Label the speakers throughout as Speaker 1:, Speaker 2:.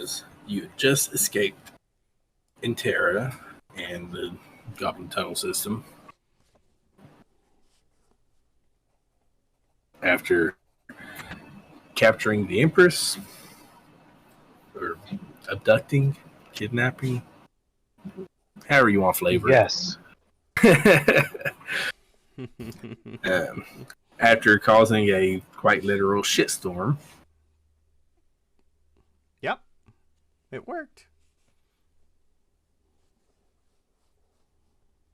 Speaker 1: was you had just escaped Intera and the Goblin Tunnel system after capturing the Empress, or abducting, kidnapping, however you want flavor.
Speaker 2: Yes.
Speaker 1: After causing a quite literal shitstorm.
Speaker 3: Yep. It worked.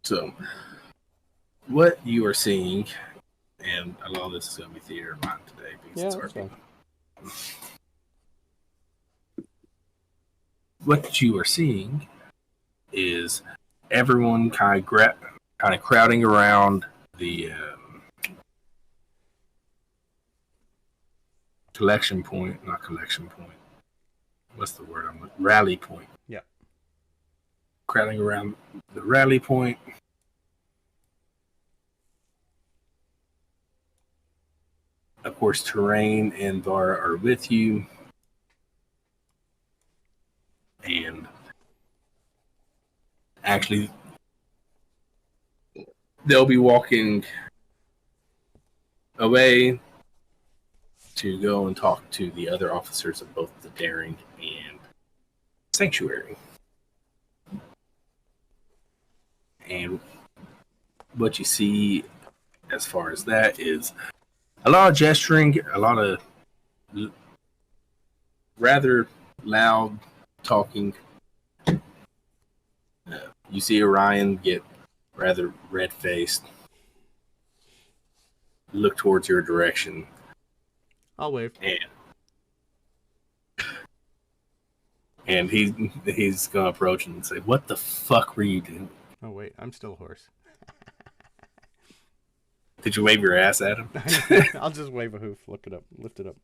Speaker 1: So, what you are seeing, and a lot of this is going to be theater of mind today because it's hard. What you are seeing is everyone kind of crowding around the collection point, not collection point. What's the word? Rally point.
Speaker 3: Yeah.
Speaker 1: Crowding around the rally point. Of course, Terrain and Var are with you. And actually, they'll be walking away to go and talk to the other officers of both the Daring and Sanctuary. And what you see as far as that is a lot of gesturing, a lot of rather loud talking. You see Orion get rather red-faced, look towards your direction.
Speaker 3: I'll wave.
Speaker 1: And he's gonna approach and say, "What the fuck were you doing?"
Speaker 3: Oh wait, I'm still a horse.
Speaker 1: Did you wave your ass at him?
Speaker 3: I'll just wave a hoof. Look it up. Lift it up.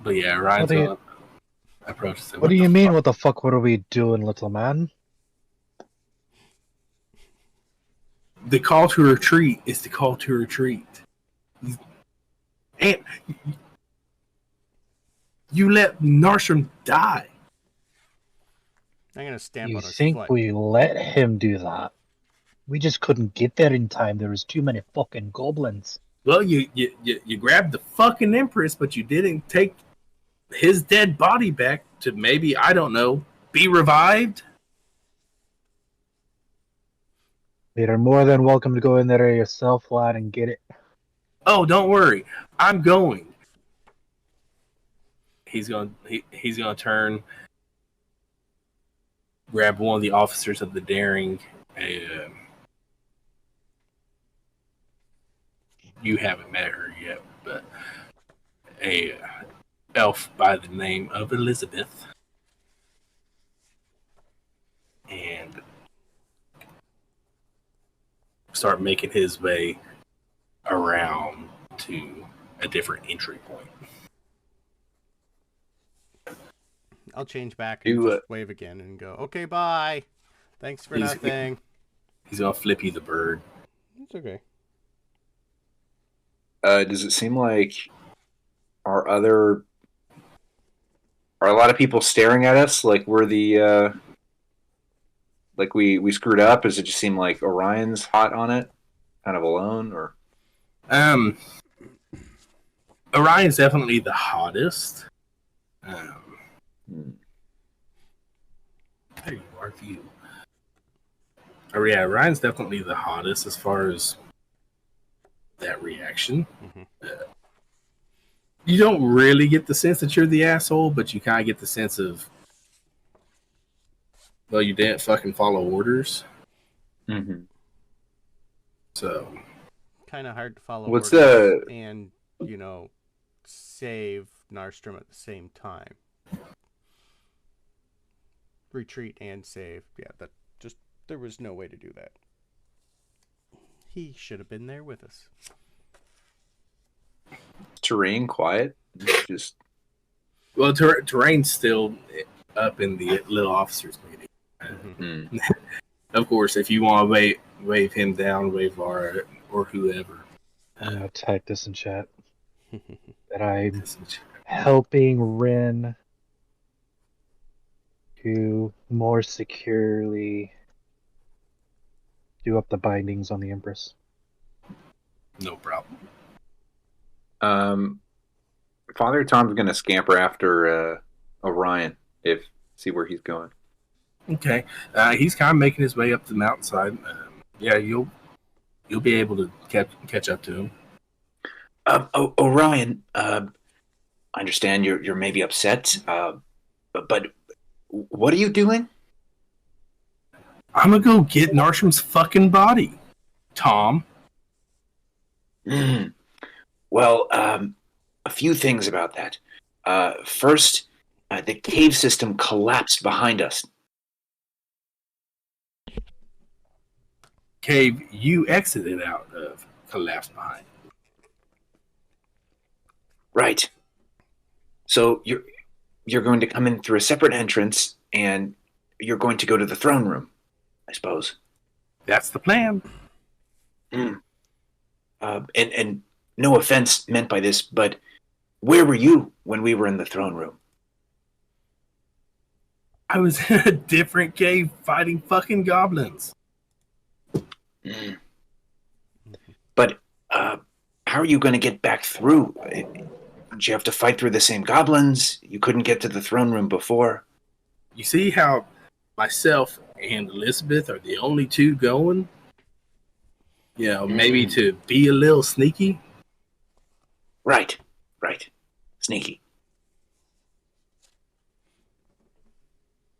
Speaker 1: But yeah, Ryan's gonna approach and say,
Speaker 2: "What do you mean? What the fuck were we doing, little man?"
Speaker 1: The call to retreat is the call to retreat. And you let Narstrom die.
Speaker 3: I'm going to stamp
Speaker 2: You
Speaker 3: on his
Speaker 2: think
Speaker 3: foot.
Speaker 2: we let him do that? We just couldn't get there in time. There was too many fucking goblins.
Speaker 1: Well, you grabbed the fucking Empress, but you didn't take his dead body back to maybe, I don't know, be revived?
Speaker 2: You're more than welcome to go in there yourself, lad, and get it.
Speaker 1: Oh, don't worry. I'm going. He's gonna turn, grab one of the officers of the Daring. You haven't met her yet, but a elf by the name of Elizabeth, and start making his way around to a different entry point.
Speaker 3: I'll change back and just wave again and go, "Okay, bye. Thanks for nothing."
Speaker 1: He's gonna flip you the bird.
Speaker 3: It's okay.
Speaker 4: Does it seem like are a lot of people staring at us like we're the like we screwed up? Does it just seem like Orion's hot on it, kind of alone, or?
Speaker 1: Orion's definitely the hottest. There you are, you. Oh yeah, Orion's definitely the hottest as far as that reaction. You don't really get the sense that you're the asshole, but you kind of get the sense of, well, you didn't fucking follow orders. So
Speaker 3: kind of hard to follow
Speaker 4: What's
Speaker 3: orders and, save Narstrom at the same time. Retreat and save. Yeah, there was no way to do that. He should have been there with us.
Speaker 4: Terrain quiet? Just
Speaker 1: well, Terrain's still up in the little officers meeting. Of course, if you want to wave him down, wave Vara or whoever.
Speaker 2: I'm gonna type this in chat. that I'm helping Rin to more securely do up the bindings on the Empress.
Speaker 1: No problem.
Speaker 4: Father Tom's gonna scamper after Orion, see where he's going.
Speaker 1: Okay. He's kind of making his way up the mountainside. Yeah, you'll be able to catch up to him.
Speaker 4: Orion, I understand you're maybe upset, but what are you doing?
Speaker 1: I'm gonna go get Narsham's fucking body, Tom.
Speaker 4: Well, a few things about that. First, the cave system collapsed behind us.
Speaker 1: Cave you exited out of collapsed behind.
Speaker 4: Right. So you're going to come in through a separate entrance, and you're going to go to the throne room, I suppose.
Speaker 1: That's the plan.
Speaker 4: And no offense meant by this, but where were you when we were in the throne room?
Speaker 1: I was in a different cave fighting fucking goblins.
Speaker 4: But how are you going to get back through? Did you have to fight through the same goblins? You couldn't get to the throne room before?
Speaker 1: You see how myself and Elizabeth are the only two going? You know, maybe to be a little sneaky?
Speaker 4: Right. Sneaky.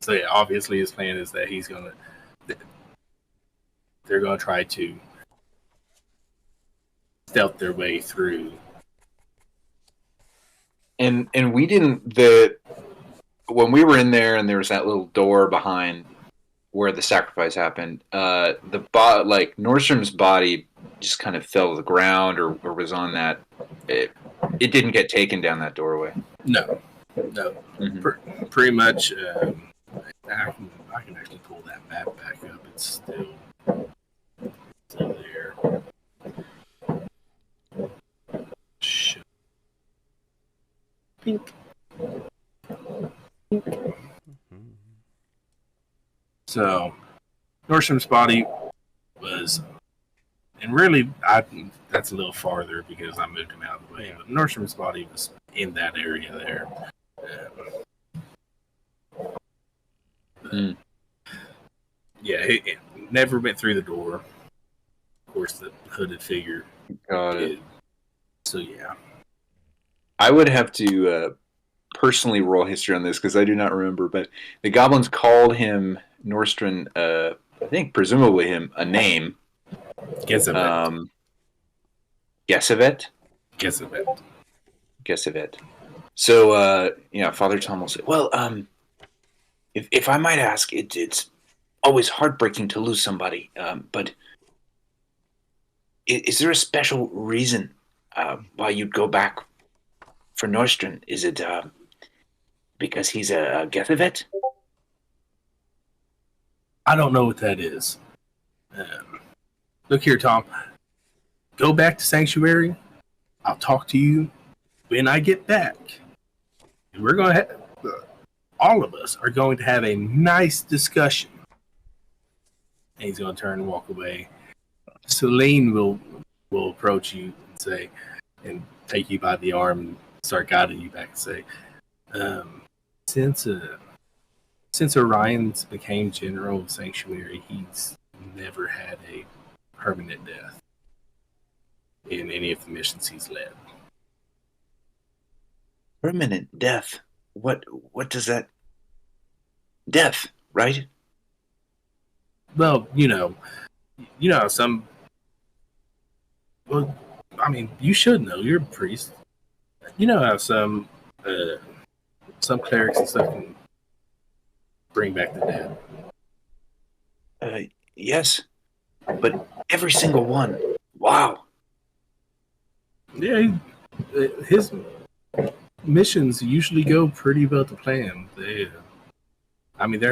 Speaker 1: So yeah, obviously his plan is that they're gonna try to stealth their way through.
Speaker 4: And we didn't when we were in there and there was that little door behind where the sacrifice happened, Nordstrom's body just kind of fell to the ground or was on that. It didn't get taken down that doorway.
Speaker 1: No. Mm-hmm. Pretty much. I can actually pull that map back up. It's still there. Shit. Pink. So, Nordstrom's body was, and really, that's a little farther because I moved him out of the way. But Nordstrom's body was in that area there. Yeah, it never went through the door. Of course, the hooded figure.
Speaker 4: Got it.
Speaker 1: So yeah,
Speaker 4: I would have to personally roll history on this because I do not remember. But the goblins called him Nordstrom. I think presumably him a name.
Speaker 1: Gesevet.
Speaker 4: Gesevet. So Father Tom will say, "Well, if I might ask, it's always heartbreaking to lose somebody. But is there a special reason why you'd go back for Nordstrom? Is it because he's a Gesevet?"
Speaker 1: I don't know what that is. Look here, Tom. Go back to Sanctuary. I'll talk to you when I get back. And we're going to all of us are going to have a nice discussion. And he's going to turn and walk away. Celine will approach you and say, and take you by the arm and start guiding you back and say, since Orion's became General of Sanctuary, he's never had a permanent death in any of the missions he's led.
Speaker 4: Permanent death? What does that... Death, right?
Speaker 1: Well, some... Well, I mean, you should know. You're a priest. You know how some clerics and stuff can bring back the dead.
Speaker 4: Yes. But every single one. Wow.
Speaker 1: Yeah, his missions usually go pretty well to plan. There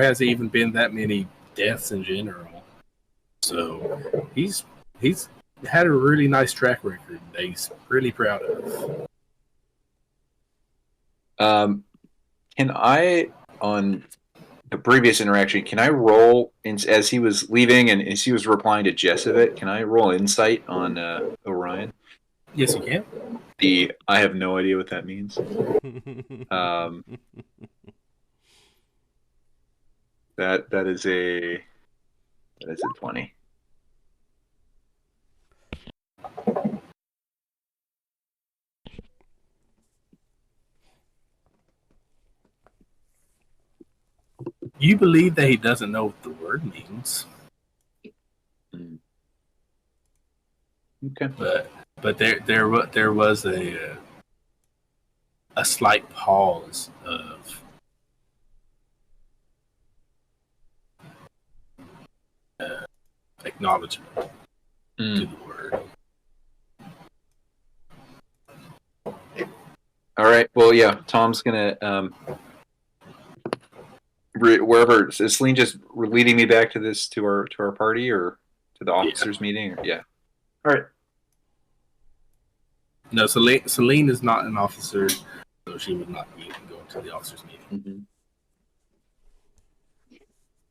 Speaker 1: hasn't even been that many deaths in general. So he's had a really nice track record that he's really proud of.
Speaker 4: Can I, on the previous interaction, can I roll as he was leaving and as he was replying to Jessevet? Can I roll insight on Orion?
Speaker 1: Yes, you can.
Speaker 4: I have no idea what that means. That is a 20.
Speaker 1: You believe that he doesn't know what the word means,
Speaker 4: Okay.
Speaker 1: but there was a slight pause of acknowledgement to the word.
Speaker 4: All right. Well, yeah. Tom's gonna wherever is Celine just leading me back to our party or to the officers meeting? Or, yeah. All right.
Speaker 1: No, Celine is not an officer, so she would not be going to the officers meeting.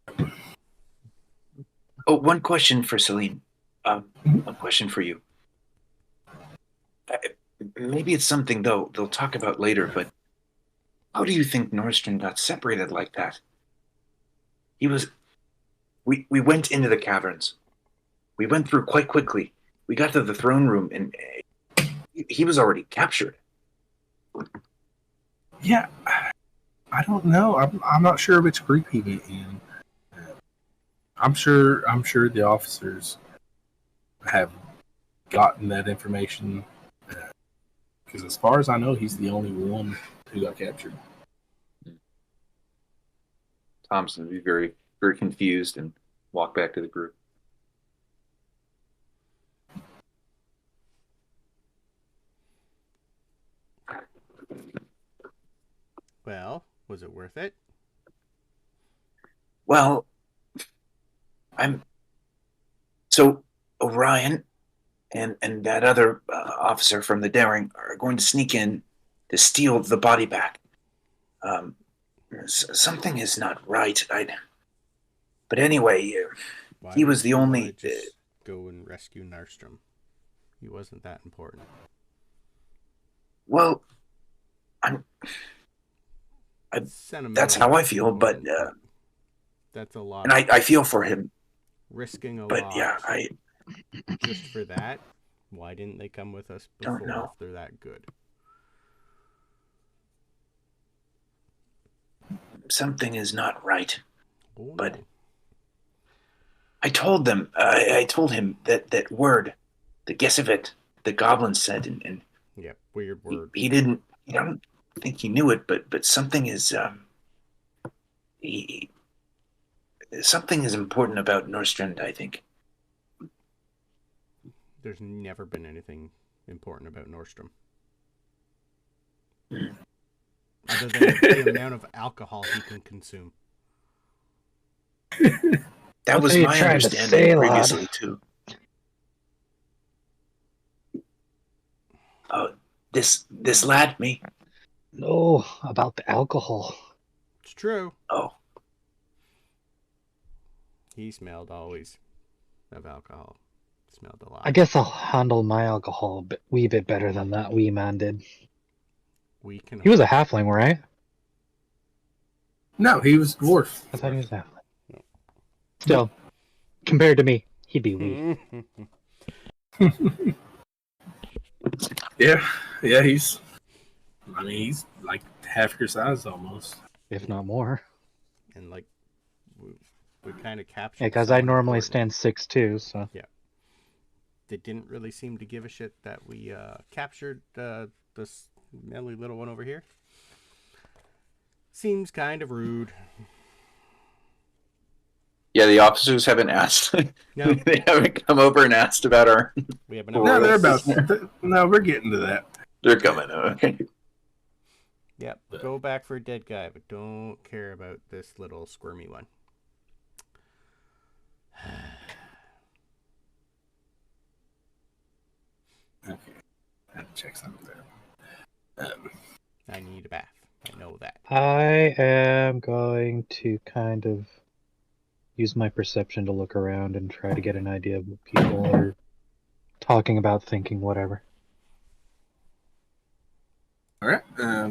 Speaker 4: Mm-hmm. Oh, one question for Celine. One question for you. Maybe it's something they'll talk about later, but how do you think Nordstrom got separated like that? We went into the caverns. We went through quite quickly. We got to the throne room, and he was already captured.
Speaker 1: Yeah, I don't know. I'm not sure which group he went in. I'm sure the officers have gotten that information because, as far as I know, he's the only one who got captured.
Speaker 4: Thompson would be very, very confused and walk back to the group.
Speaker 3: Well, was it worth it?
Speaker 4: Well, so Orion and that other officer from the Daring are going to sneak in to steal the body back. Something is not right. But anyway, he was the only.
Speaker 3: Just go and rescue Nordstrom. He wasn't that important.
Speaker 4: Well, that's how I feel, but
Speaker 3: that's a lot.
Speaker 4: And I feel for him.
Speaker 3: Risking a
Speaker 4: but
Speaker 3: lot.
Speaker 4: Yeah,
Speaker 3: just for that. Why didn't they come with us before?
Speaker 4: Don't know.
Speaker 3: If they're that good?
Speaker 4: Something is not right.
Speaker 3: Oh,
Speaker 4: but
Speaker 3: no.
Speaker 4: I told them. I told him that word, the Gessevet, the goblin said, and
Speaker 3: yeah, weird word.
Speaker 4: He didn't. I don't think he knew it, but something is. Something is important about Nordstrand, I think.
Speaker 3: There's never been anything important about Nordstrom. Other than the amount of alcohol he can consume.
Speaker 4: That was my understanding previously, too. Oh, this lad, me?
Speaker 2: No, about the alcohol.
Speaker 3: It's true.
Speaker 4: Oh.
Speaker 3: He smelled always of alcohol. Smelled a lot.
Speaker 2: I guess I'll handle my alcohol a wee bit better than that wee man did. He was a halfling, right?
Speaker 1: No, he was dwarf.
Speaker 2: I thought he was a halfling. No. Still, compared to me, he'd be wee.
Speaker 1: Yeah, he's like half your size almost,
Speaker 2: if not more.
Speaker 3: And like we kind of captured.
Speaker 2: Yeah, because I normally stand 6'2", so
Speaker 3: yeah. They didn't really seem to give a shit that we captured this smelly little one over here. Seems kind of rude.
Speaker 4: Yeah, the officers haven't asked.
Speaker 3: No.
Speaker 4: They haven't come over and asked about our.
Speaker 3: We haven't.
Speaker 1: No, they're about. No, we're getting to that.
Speaker 4: They're coming. Okay.
Speaker 3: Yep. Go back for a dead guy, but don't care about this little squirmy one.
Speaker 1: Okay. I have to check something there.
Speaker 3: I need a bath. know that.
Speaker 2: I am going to kind of use my perception to look around and try to get an idea of what people are talking about, thinking, whatever.
Speaker 1: All right,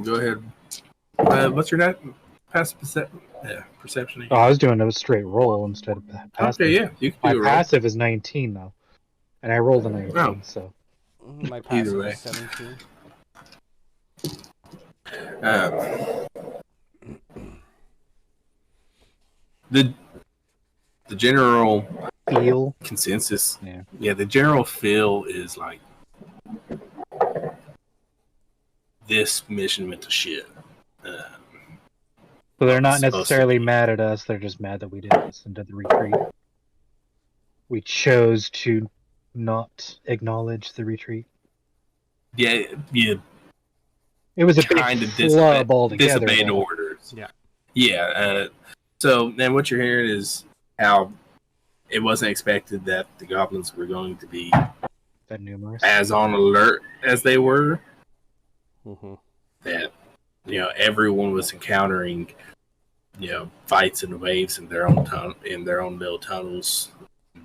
Speaker 1: go ahead. What's your passive perception?
Speaker 2: Oh, I was doing a straight roll instead of passive.
Speaker 1: Okay, yeah, you can
Speaker 2: My
Speaker 1: do a roll.
Speaker 2: passive is 19 though, and I rolled a 19,
Speaker 1: Oh.
Speaker 2: so
Speaker 3: My
Speaker 1: Either
Speaker 3: passive
Speaker 1: way.
Speaker 3: is 17.
Speaker 1: The general
Speaker 2: feel.
Speaker 1: consensus,
Speaker 2: Yeah.
Speaker 1: the general feel is like this mission went to shit.
Speaker 2: So they're not
Speaker 1: Supposed to
Speaker 2: necessarily
Speaker 1: be.
Speaker 2: mad at us. They're just mad that we didn't listen to the retreat. We chose to not acknowledge the retreat.
Speaker 1: Yeah,
Speaker 2: It was a
Speaker 1: kind
Speaker 2: big
Speaker 1: of
Speaker 2: flub altogether.
Speaker 1: disobeyed
Speaker 2: Though.
Speaker 1: orders.
Speaker 3: Yeah.
Speaker 1: Yeah. So then what you're hearing is how it wasn't expected that the goblins were going to be
Speaker 2: That numerous.
Speaker 1: as on alert as they were.
Speaker 3: Mm-hmm.
Speaker 1: That everyone was encountering fights and waves in their own little tunnels,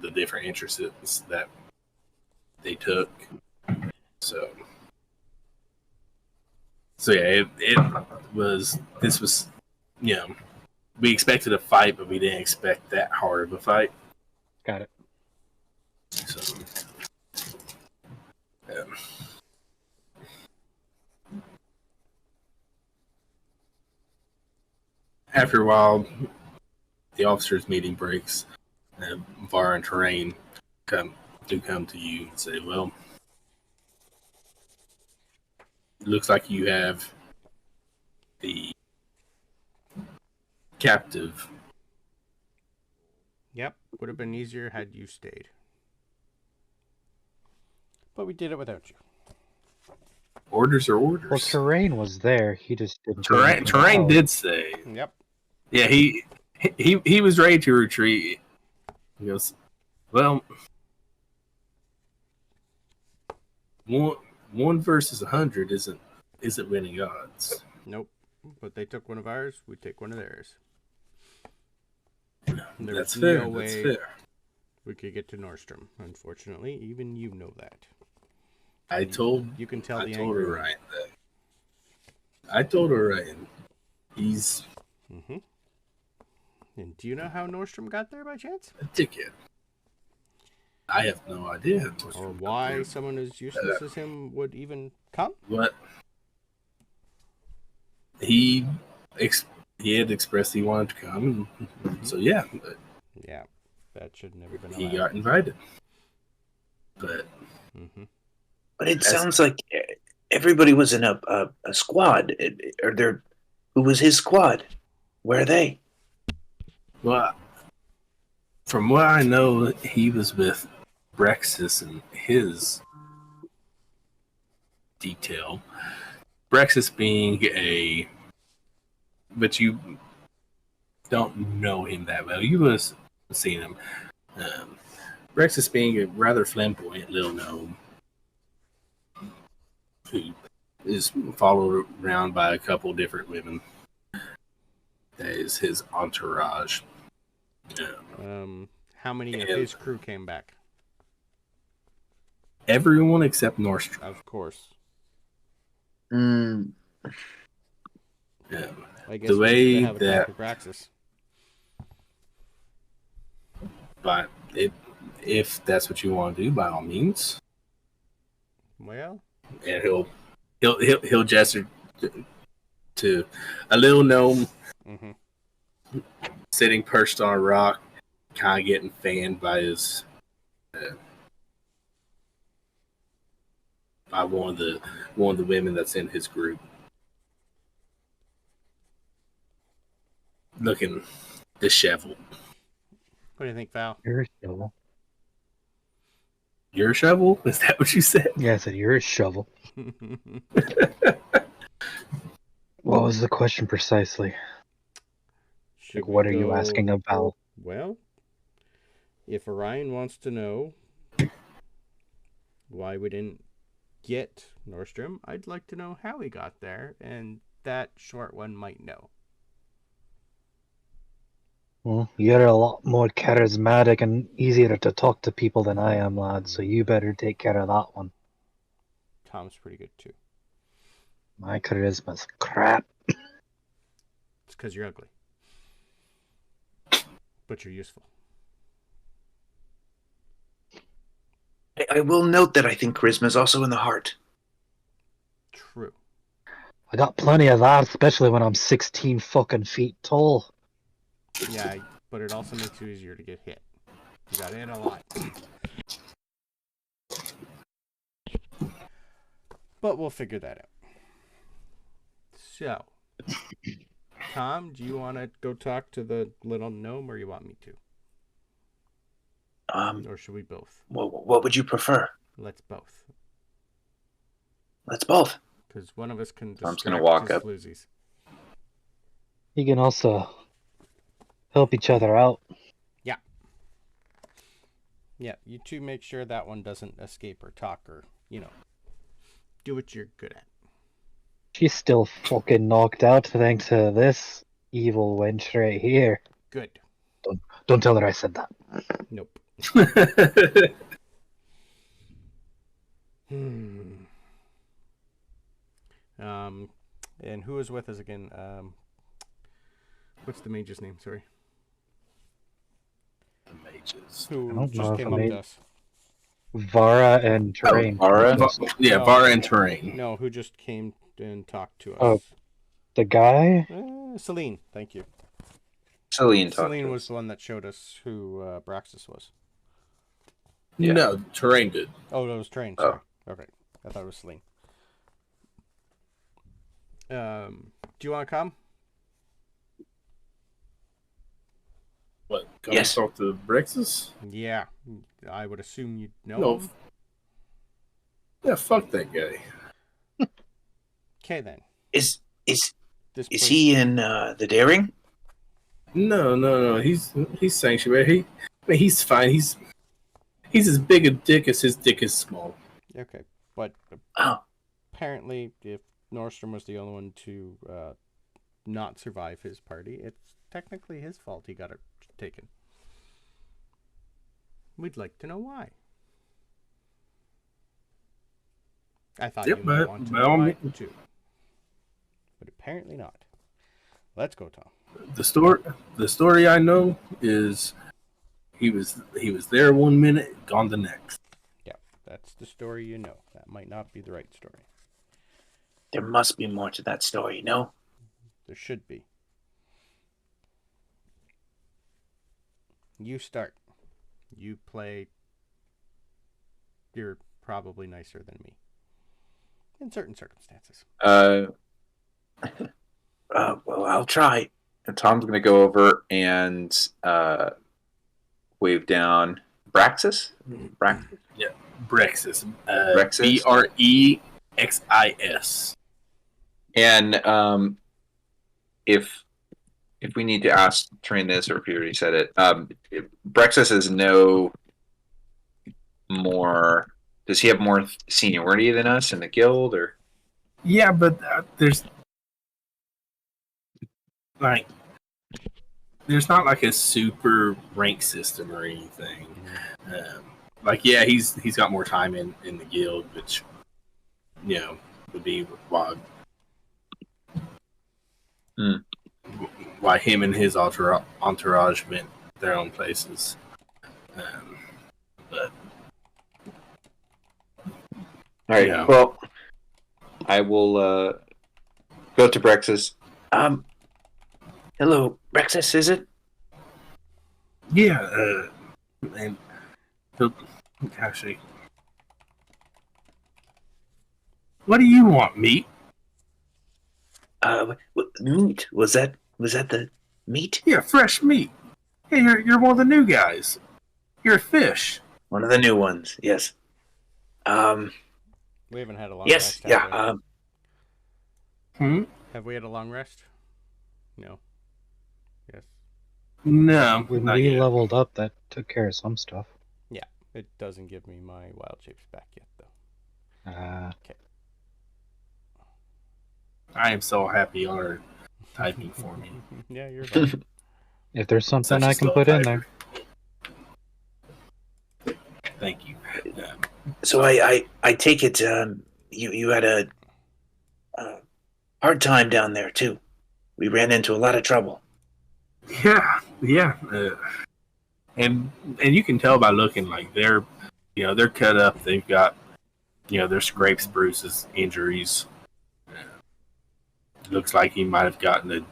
Speaker 1: the different entrances that they took. So yeah, this was we expected a fight, but we didn't expect that hard of a fight.
Speaker 2: Got it.
Speaker 1: So after a while, the officers' meeting breaks. Var and Terrain come to you and say, "Well, it looks like you have the captive."
Speaker 3: Yep, would have been easier had you stayed. But we did it without you.
Speaker 1: Orders are orders.
Speaker 2: Well, Terrain was there. He just didn't.
Speaker 1: Terrain did say.
Speaker 3: Yep.
Speaker 1: Yeah, he was ready to retreat. He goes, "Well, one versus 100 isn't winning odds."
Speaker 3: Nope. But they took one of ours, we take one of theirs.
Speaker 1: That's fair. That's fair.
Speaker 3: We could get to Nordstrom. Unfortunately, even you know that.
Speaker 1: I told her right. I told her right. He's
Speaker 3: Mm-hmm. And do you know how Nordstrom got there by chance?
Speaker 1: a ticket. I have no idea.
Speaker 3: Or why someone as useless as him would even come?
Speaker 1: What? He had expressed he wanted to come, so yeah. But
Speaker 3: Yeah, that should never been
Speaker 1: he
Speaker 3: allowed.
Speaker 1: got invited. But
Speaker 4: But it sounds like everybody was in a squad. Who was his squad? Where are they?
Speaker 1: well, from what I know, he was with Brexis and his detail. Brexis being but you don't know him that well. You would have seen him. Brexis being a rather flamboyant little gnome who is followed around by a couple different women. That is his entourage.
Speaker 3: How many of his crew came back?
Speaker 1: Everyone except Nordstrom.
Speaker 3: Of course.
Speaker 4: Mm.
Speaker 1: Yeah.
Speaker 3: I guess
Speaker 1: The way
Speaker 3: we have
Speaker 1: that-
Speaker 3: a Praxis.
Speaker 1: But if that's what you want to do, by all means.
Speaker 3: Well,
Speaker 1: And he'll gesture to a little gnome sitting perched on a rock, kind of getting fanned by his by one of the women that's in his group, looking disheveled.
Speaker 3: what do you think, Val?
Speaker 2: You're a shovel.
Speaker 1: You're a shovel? Is that what you said?
Speaker 2: Yeah, I said you're a shovel. What was the question precisely?
Speaker 3: Should
Speaker 2: What
Speaker 3: we
Speaker 2: are you
Speaker 3: go-
Speaker 2: asking of Val?
Speaker 3: Well, if Orion wants to know why we didn't get Nordstrom, I'd like to know how he got there, and that short one might know.
Speaker 2: Well, you're a lot more charismatic and easier to talk to people than I am, lad, so you better take care of that one.
Speaker 3: Tom's pretty good too.
Speaker 2: My charisma's crap.
Speaker 3: It's because you're ugly. But you're useful.
Speaker 4: I will note that I think charisma is also in the heart.
Speaker 3: True.
Speaker 2: I got plenty of that, especially when I'm 16 fucking feet tall.
Speaker 3: Yeah, but it also makes you easier to get hit. You gotta hit a lot. But we'll figure that out. So, Tom, do you want to go talk to the little gnome, or you want me to? Or should we both?
Speaker 4: What would you prefer?
Speaker 3: Let's both.
Speaker 4: Let's both.
Speaker 3: Because one of us can
Speaker 4: Tom's
Speaker 3: distract
Speaker 4: gonna walk
Speaker 3: his
Speaker 4: up.
Speaker 3: floozies.
Speaker 2: You can also help each other out.
Speaker 3: Yeah, you two make sure that one doesn't escape or talk or, do what you're good at.
Speaker 2: She's still fucking knocked out thanks to this evil wench right here.
Speaker 3: Good.
Speaker 2: Don't tell her I said that.
Speaker 3: Nope. And who is with us again? What's the mage's name? Sorry.
Speaker 1: The mages.
Speaker 2: I
Speaker 3: Who
Speaker 2: don't
Speaker 3: just
Speaker 2: know
Speaker 3: came
Speaker 2: if
Speaker 3: up
Speaker 2: I
Speaker 3: to us?
Speaker 2: Vara and Terrain.
Speaker 4: Vara?
Speaker 1: Yeah,
Speaker 3: No.
Speaker 1: Vara and Terrain.
Speaker 3: No, who just came and talked to us?
Speaker 2: Oh. The guy?
Speaker 3: Celine, thank you.
Speaker 4: Celine
Speaker 3: was the one that showed us who Braxis was.
Speaker 4: Yeah.
Speaker 1: No, Terrain did.
Speaker 3: Oh, that was Train. Sorry. Okay, I thought it was Celine. Do you want to come?
Speaker 1: What? Come
Speaker 4: Yes.
Speaker 1: talk to Brexus?
Speaker 3: Yeah, I would assume you know
Speaker 1: No.
Speaker 3: him.
Speaker 1: Yeah, fuck that guy.
Speaker 3: Okay, then.
Speaker 4: Is
Speaker 3: This
Speaker 4: is
Speaker 3: place-
Speaker 4: he in the daring?
Speaker 1: No. He's sanctuary. He's fine. He's as big a dick as his dick is small.
Speaker 3: Okay, but
Speaker 4: Oh,
Speaker 3: apparently, if Nordstrom was the only one to not survive his party, it's technically his fault he got it taken. We'd like to know why. I thought
Speaker 1: Yep,
Speaker 3: you might
Speaker 1: but-
Speaker 3: want to
Speaker 1: by
Speaker 3: know
Speaker 1: all
Speaker 3: why
Speaker 1: means.
Speaker 3: too. But apparently not. Let's go, Tom.
Speaker 1: The story I know is he was there 1 minute, gone the next.
Speaker 3: Yeah, that's the story you know. That might not be the right story.
Speaker 4: there must be more to that story, no?
Speaker 3: There should be. You start. You play. You're probably nicer than me. In certain circumstances.
Speaker 4: Well, I'll try. And Tom's going to go over and wave down Braxis.
Speaker 1: Brexus.
Speaker 4: Brexus?
Speaker 1: Brexis.
Speaker 4: And if we need to ask train this, or if you already said it, Brexus is no more. Does he have more seniority than us in the guild, or?
Speaker 1: Yeah, but there's not like a super rank system or anything. He's got more time in the guild, which would be why him and his entourage went their own places. But
Speaker 4: All right.
Speaker 1: Yeah.
Speaker 4: Well, I will go to Brexus. Hello, Brexus. Is it?
Speaker 1: yeah, and he'll actually. What do you want, meat?
Speaker 4: Meat. Was that the meat?
Speaker 1: Yeah, fresh meat. Hey, you're one of the new guys. You're a fish.
Speaker 4: One of the new ones. Yes.
Speaker 3: We haven't had a long
Speaker 4: Yes.
Speaker 3: rest. Have
Speaker 4: Yeah.
Speaker 3: we? Have we had a long rest? No. Yes.
Speaker 1: No,
Speaker 2: When
Speaker 1: not
Speaker 2: we
Speaker 1: yet.
Speaker 2: leveled up, that took care of some stuff.
Speaker 3: Yeah. It doesn't give me my wild shapes back yet, though.
Speaker 1: All I am so happy y'all are typing for me.
Speaker 3: Yeah, you're fine.
Speaker 2: If there's something
Speaker 1: Such a
Speaker 2: I can
Speaker 1: slow
Speaker 2: put in
Speaker 1: typer.
Speaker 2: there.
Speaker 1: Thank you.
Speaker 5: So I take it you had a hard time down there too. We ran into a lot of trouble.
Speaker 1: Yeah. And you can tell by looking like they're cut up. They've got their scrapes, bruises, injuries. Looks like he might have gotten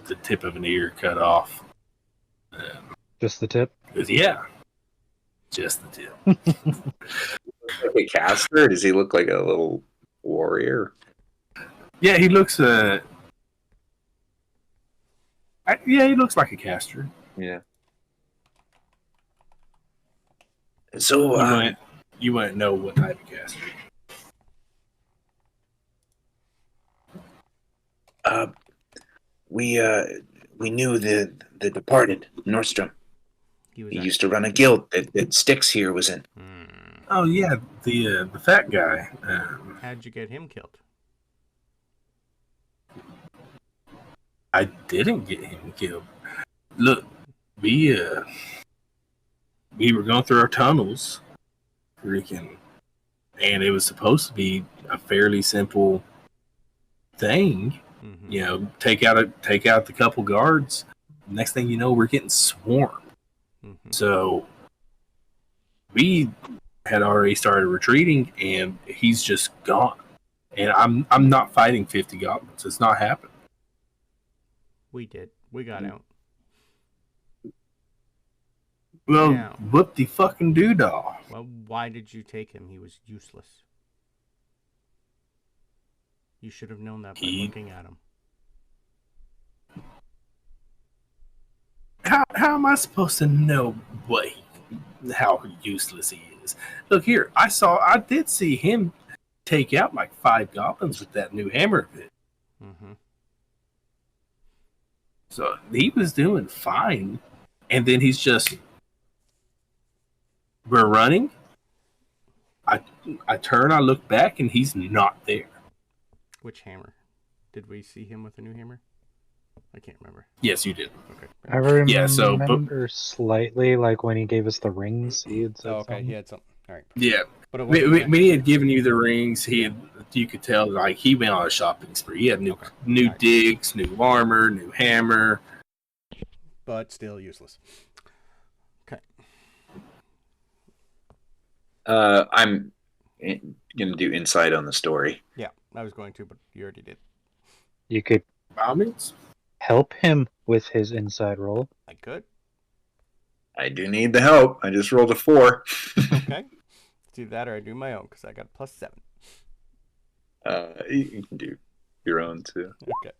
Speaker 1: the tip of an ear cut off.
Speaker 2: Just the tip?
Speaker 1: Just the tip.
Speaker 4: Like a caster? Does he look like a little warrior?
Speaker 1: Yeah, he looks he looks like a caster.
Speaker 4: Yeah.
Speaker 5: So
Speaker 1: You wouldn't know what type of caster.
Speaker 5: we knew the departed Nordstrom.
Speaker 3: He was
Speaker 5: He
Speaker 3: at-
Speaker 5: used to run a guild that Styx here was in.
Speaker 1: Oh yeah, the fat guy.
Speaker 3: How'd you get him killed?
Speaker 1: I didn't get him killed. Look, we were going through our tunnels, freaking, and it was supposed to be a fairly simple thing.
Speaker 3: Mm-hmm.
Speaker 1: Take out the couple guards. Next thing you know, we're getting swarmed.
Speaker 3: Mm-hmm.
Speaker 1: So we had already started retreating, and he's just gone. And I'm not fighting 50 goblins. It's not happening.
Speaker 3: We did. We got out.
Speaker 1: Well,
Speaker 3: Yeah.
Speaker 1: whoop the fucking doodah.
Speaker 3: Well, why did you take him? He was useless. You should have known that by looking at him.
Speaker 1: How am I supposed to know how useless he is? Look here, I did see him take out like 5 goblins with that new hammer of his.
Speaker 3: Mm-hmm.
Speaker 1: So he was doing fine, and then we're running. I turn, I look back, and he's not there.
Speaker 3: Which hammer? Did we see him with a new hammer? I can't remember.
Speaker 1: Yes, you did.
Speaker 3: Okay.
Speaker 2: I remember
Speaker 1: Yeah, so,
Speaker 2: slightly, like when he gave us the rings, he had said
Speaker 3: Oh, okay,
Speaker 2: something.
Speaker 3: he had something. All right.
Speaker 1: Yeah,
Speaker 3: But it
Speaker 1: when
Speaker 3: wasn't
Speaker 1: he had given you the rings, you could tell like he went on a shopping spree. He had new
Speaker 3: Alright.
Speaker 1: digs, new armor, new hammer.
Speaker 3: but still useless. Okay.
Speaker 4: I'm gonna do insight on the story.
Speaker 3: Yeah, I was going to, but you already did.
Speaker 2: You could
Speaker 1: Bombings?
Speaker 2: help him with his inside roll.
Speaker 3: I could.
Speaker 4: I do need the help. I just rolled a 4.
Speaker 3: Okay. Do that or I do my own because I got +7.
Speaker 4: You can do your own too.
Speaker 3: Okay.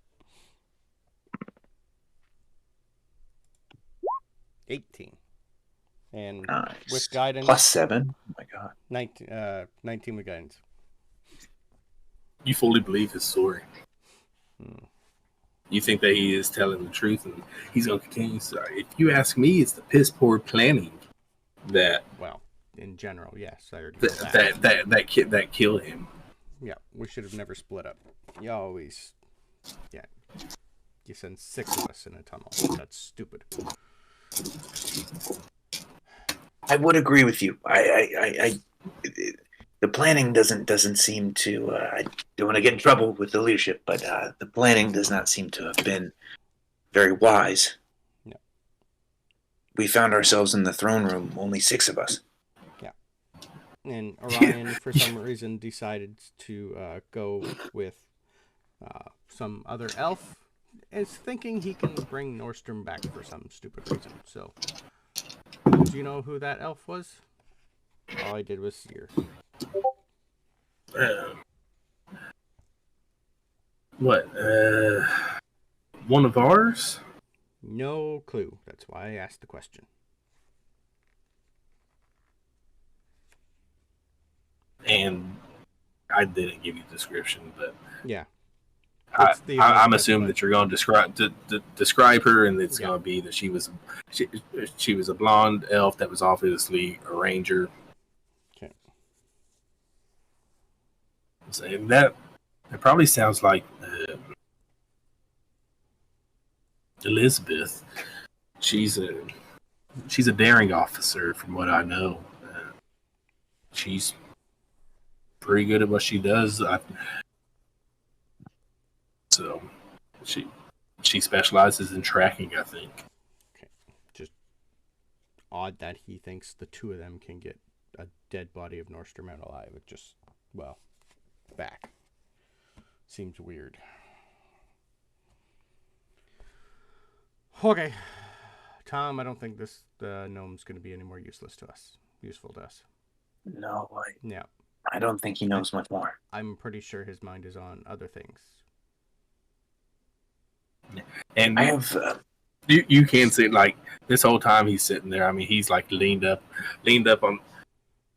Speaker 3: 18. And
Speaker 4: Nice.
Speaker 3: with guidance,
Speaker 4: +7. Oh my god.
Speaker 3: 19 with guidance.
Speaker 1: You fully believe his story. You think that he is telling the truth, and he's going to continue. So if you ask me, it's the piss poor planning that
Speaker 3: Well, in general, yes. I already know that.
Speaker 1: that killed him.
Speaker 3: Yeah, we should have never split up. You always, you send 6 of us in a tunnel. That's stupid.
Speaker 5: I would agree with you. The planning doesn't seem to. I don't want to get in trouble with the leadership, but the planning does not seem to have been very wise.
Speaker 3: No.
Speaker 5: We found ourselves in the throne room, only 6 of us.
Speaker 3: And Orion, for some reason, decided to go with some other elf. Is thinking he can bring Nordstrom back for some stupid reason. So, do you know who that elf was? All I did was Seer.
Speaker 1: What? One of ours?
Speaker 3: No clue. That's why I asked the question.
Speaker 1: And I didn't give you the description, but
Speaker 3: Yeah.
Speaker 1: I'm assuming that you're going to describe her, and it's going to be that she was a blonde elf that was obviously a ranger.
Speaker 3: Okay.
Speaker 1: So that probably sounds like Elizabeth, she's a daring officer, from what I know. She's pretty good at what she does. So she specializes in tracking, I think.
Speaker 3: Okay. Just odd that he thinks the two of them can get a dead body of Nordstrom out alive. It just, well, back. Seems weird. Okay. Tom, I don't think this gnome's going to be any more useful to us.
Speaker 5: No,
Speaker 3: Yeah.
Speaker 5: I don't think he knows much more.
Speaker 3: I'm pretty sure his mind is on other things.
Speaker 1: And
Speaker 5: I have.
Speaker 1: you can see, like, this whole time he's sitting there. I mean, he's like leaned up on,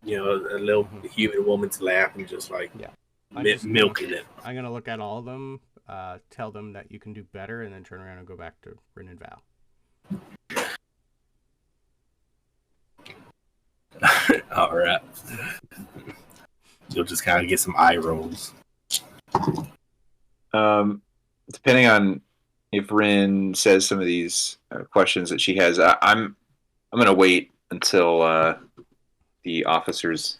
Speaker 1: a little human woman's lap and just like milking it.
Speaker 3: I'm going to look at all of them, tell them that you can do better, and then turn around and go back to Rin and Val.
Speaker 1: All right. You'll just kind of get some eye rolls.
Speaker 4: Depending on if Rin says some of these questions that she has, I'm going to wait until the officers'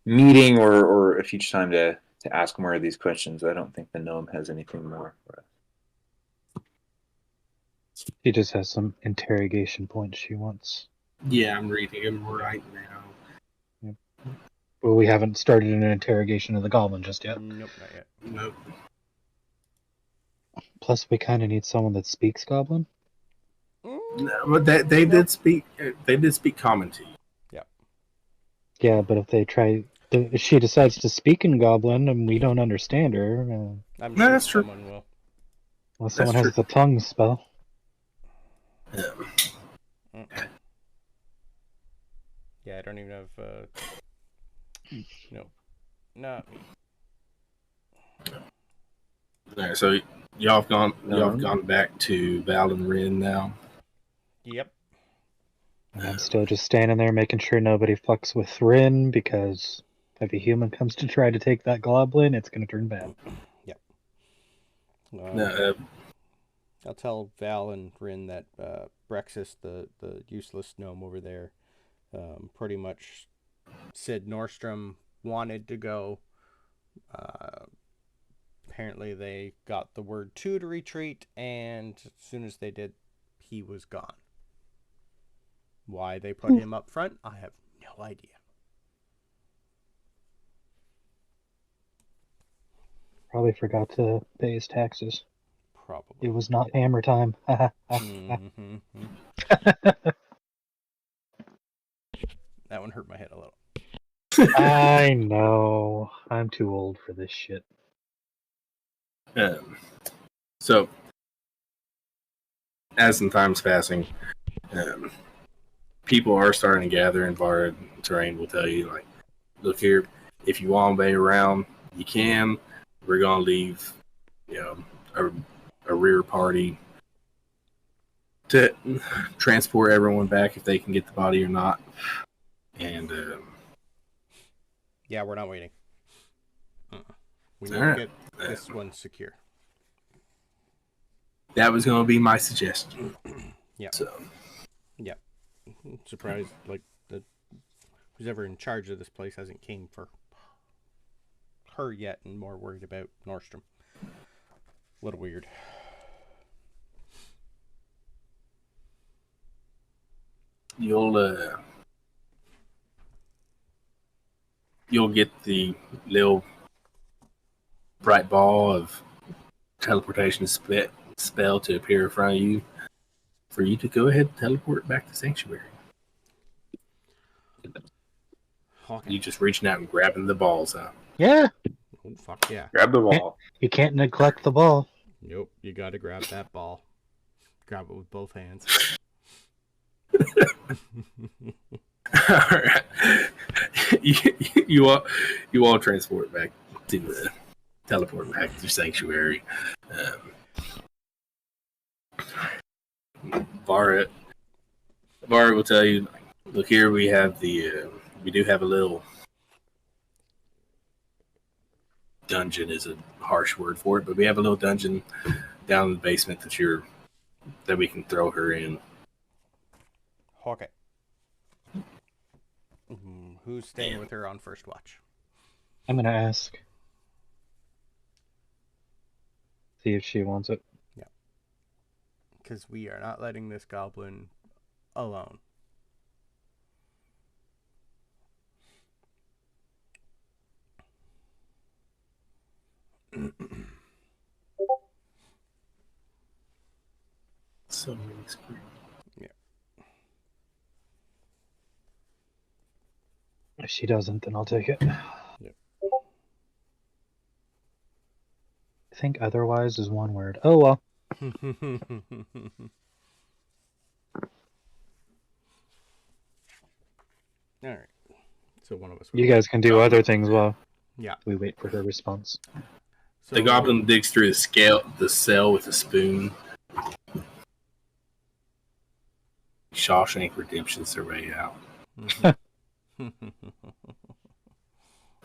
Speaker 4: meeting or a future time to ask more of these questions. I don't think the gnome has anything more for us.
Speaker 2: She just has some interrogation points she wants.
Speaker 1: Yeah, I'm reading them right now.
Speaker 2: But we haven't started an interrogation of the goblin just yet.
Speaker 3: Nope, not yet.
Speaker 1: Nope.
Speaker 2: Plus, we kind of need someone that speaks goblin.
Speaker 1: No, but they did speak. They did speak common to you.
Speaker 2: Yeah, but if she decides to speak in goblin and we don't understand her,
Speaker 3: I'm
Speaker 1: No,
Speaker 3: sure
Speaker 1: that's true.
Speaker 3: someone will.
Speaker 2: well, someone
Speaker 1: That's
Speaker 2: has the tongue spell.
Speaker 3: Yeah, I don't even have. No, not me.
Speaker 1: All right, so y'all have gone back to Val and Rin now.
Speaker 3: Yep.
Speaker 2: I'm still just standing there making sure nobody fucks with Rin, because if a human comes to try to take that goblin, it's going to turn bad.
Speaker 3: Yep. I'll tell Val and Rin that Brexis, the useless gnome over there, pretty much said Nordstrom wanted to go. Apparently they got the word to retreat, and as soon as they did, he was gone. Why they put him up front, I have no idea.
Speaker 2: Probably forgot to pay his taxes.
Speaker 3: Probably.
Speaker 2: It was not hammer time.
Speaker 3: Mm-hmm. That one hurt my head a little.
Speaker 2: I know. I'm too old for this shit.
Speaker 1: So, as in time's passing, people are starting to gather, and Vara Terrain will tell you, like, look here, if you want to be around, you can. We're going to leave, a rear party to transport everyone back if they can get the body or not. And,
Speaker 3: yeah, we're not waiting. We need
Speaker 1: All right.
Speaker 3: to get this one secure.
Speaker 1: that was going to be my suggestion.
Speaker 3: Yeah.
Speaker 1: So,
Speaker 3: Yeah. I'm surprised, like, who's ever in charge of this place hasn't came for her yet, and more worried about Nordstrom. A little weird.
Speaker 1: you'll get the little bright ball of teleportation spell to appear in front of you for you to go ahead and teleport back to Sanctuary.
Speaker 3: Okay.
Speaker 1: You just reaching out and grabbing the balls out.
Speaker 2: Yeah,
Speaker 3: Oh, fuck yeah.
Speaker 4: Grab the ball.
Speaker 2: you can't neglect the ball.
Speaker 3: Nope. You gotta grab that ball. Grab it with both hands.
Speaker 1: All right. you all transport back to teleport back to Sanctuary. Vara will tell you, look here, we have we do have a little dungeon is a harsh word for it, but we have a little dungeon down in the basement that you're that we can throw her in.
Speaker 3: Okay. Who's staying with her on first watch?
Speaker 2: I'm gonna ask. See if she wants it.
Speaker 3: Yeah. Because we are not letting this goblin alone.
Speaker 1: So many screens.
Speaker 2: If she doesn't, then I'll take it.
Speaker 3: Yep.
Speaker 2: I think otherwise is one word. Oh well.
Speaker 3: All right. So one of us.
Speaker 2: You guys can do other things while we wait for her response.
Speaker 3: So,
Speaker 1: The goblin digs through the cell with a spoon. Shawshank Redemption's their way out.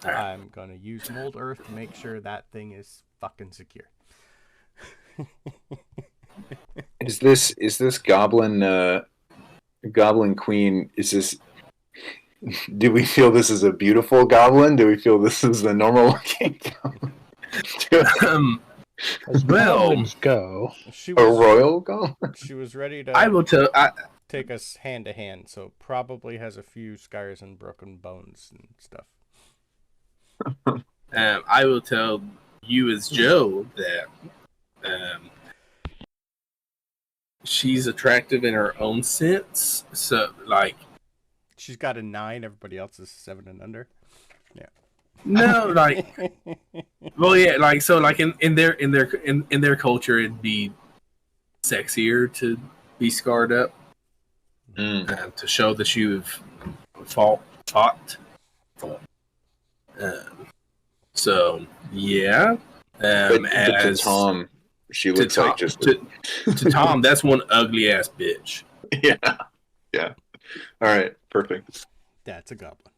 Speaker 3: I'm gonna use mold earth to make sure that thing is fucking secure.
Speaker 4: Is this goblin goblin queen? Is this? Do we feel this is a beautiful goblin? Do we feel this is a normal looking goblin?
Speaker 2: As goblins go.
Speaker 3: She
Speaker 4: A
Speaker 3: was
Speaker 4: royal goblin?
Speaker 3: She was ready to
Speaker 1: I will tell.
Speaker 3: take us hand to hand, so probably has a few scars and broken bones and stuff.
Speaker 1: I will tell you as Joe that she's attractive in her own sense. So, like,
Speaker 3: She's got a 9. Everybody else is 7 and under. Yeah.
Speaker 1: no, like, well, yeah, like, so, like, in their culture, it'd be sexier to be scarred up to show that you've fought. So yeah,
Speaker 4: But to Tom, she looks like just
Speaker 1: to Tom. That's one ugly ass bitch.
Speaker 4: yeah. All right, perfect.
Speaker 3: That's a goblin.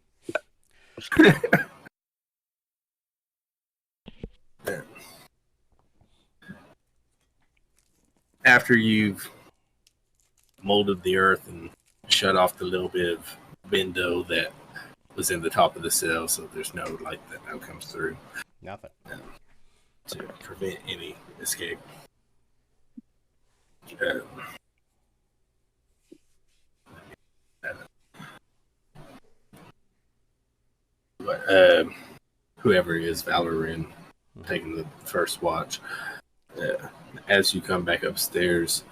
Speaker 1: After you've molded the earth and shut off the little bit of window that was in the top of the cell, so there's no light that now comes through.
Speaker 3: Nothing.
Speaker 1: To prevent any escape. Whoever is Valorin taking the first watch, as you come back upstairs,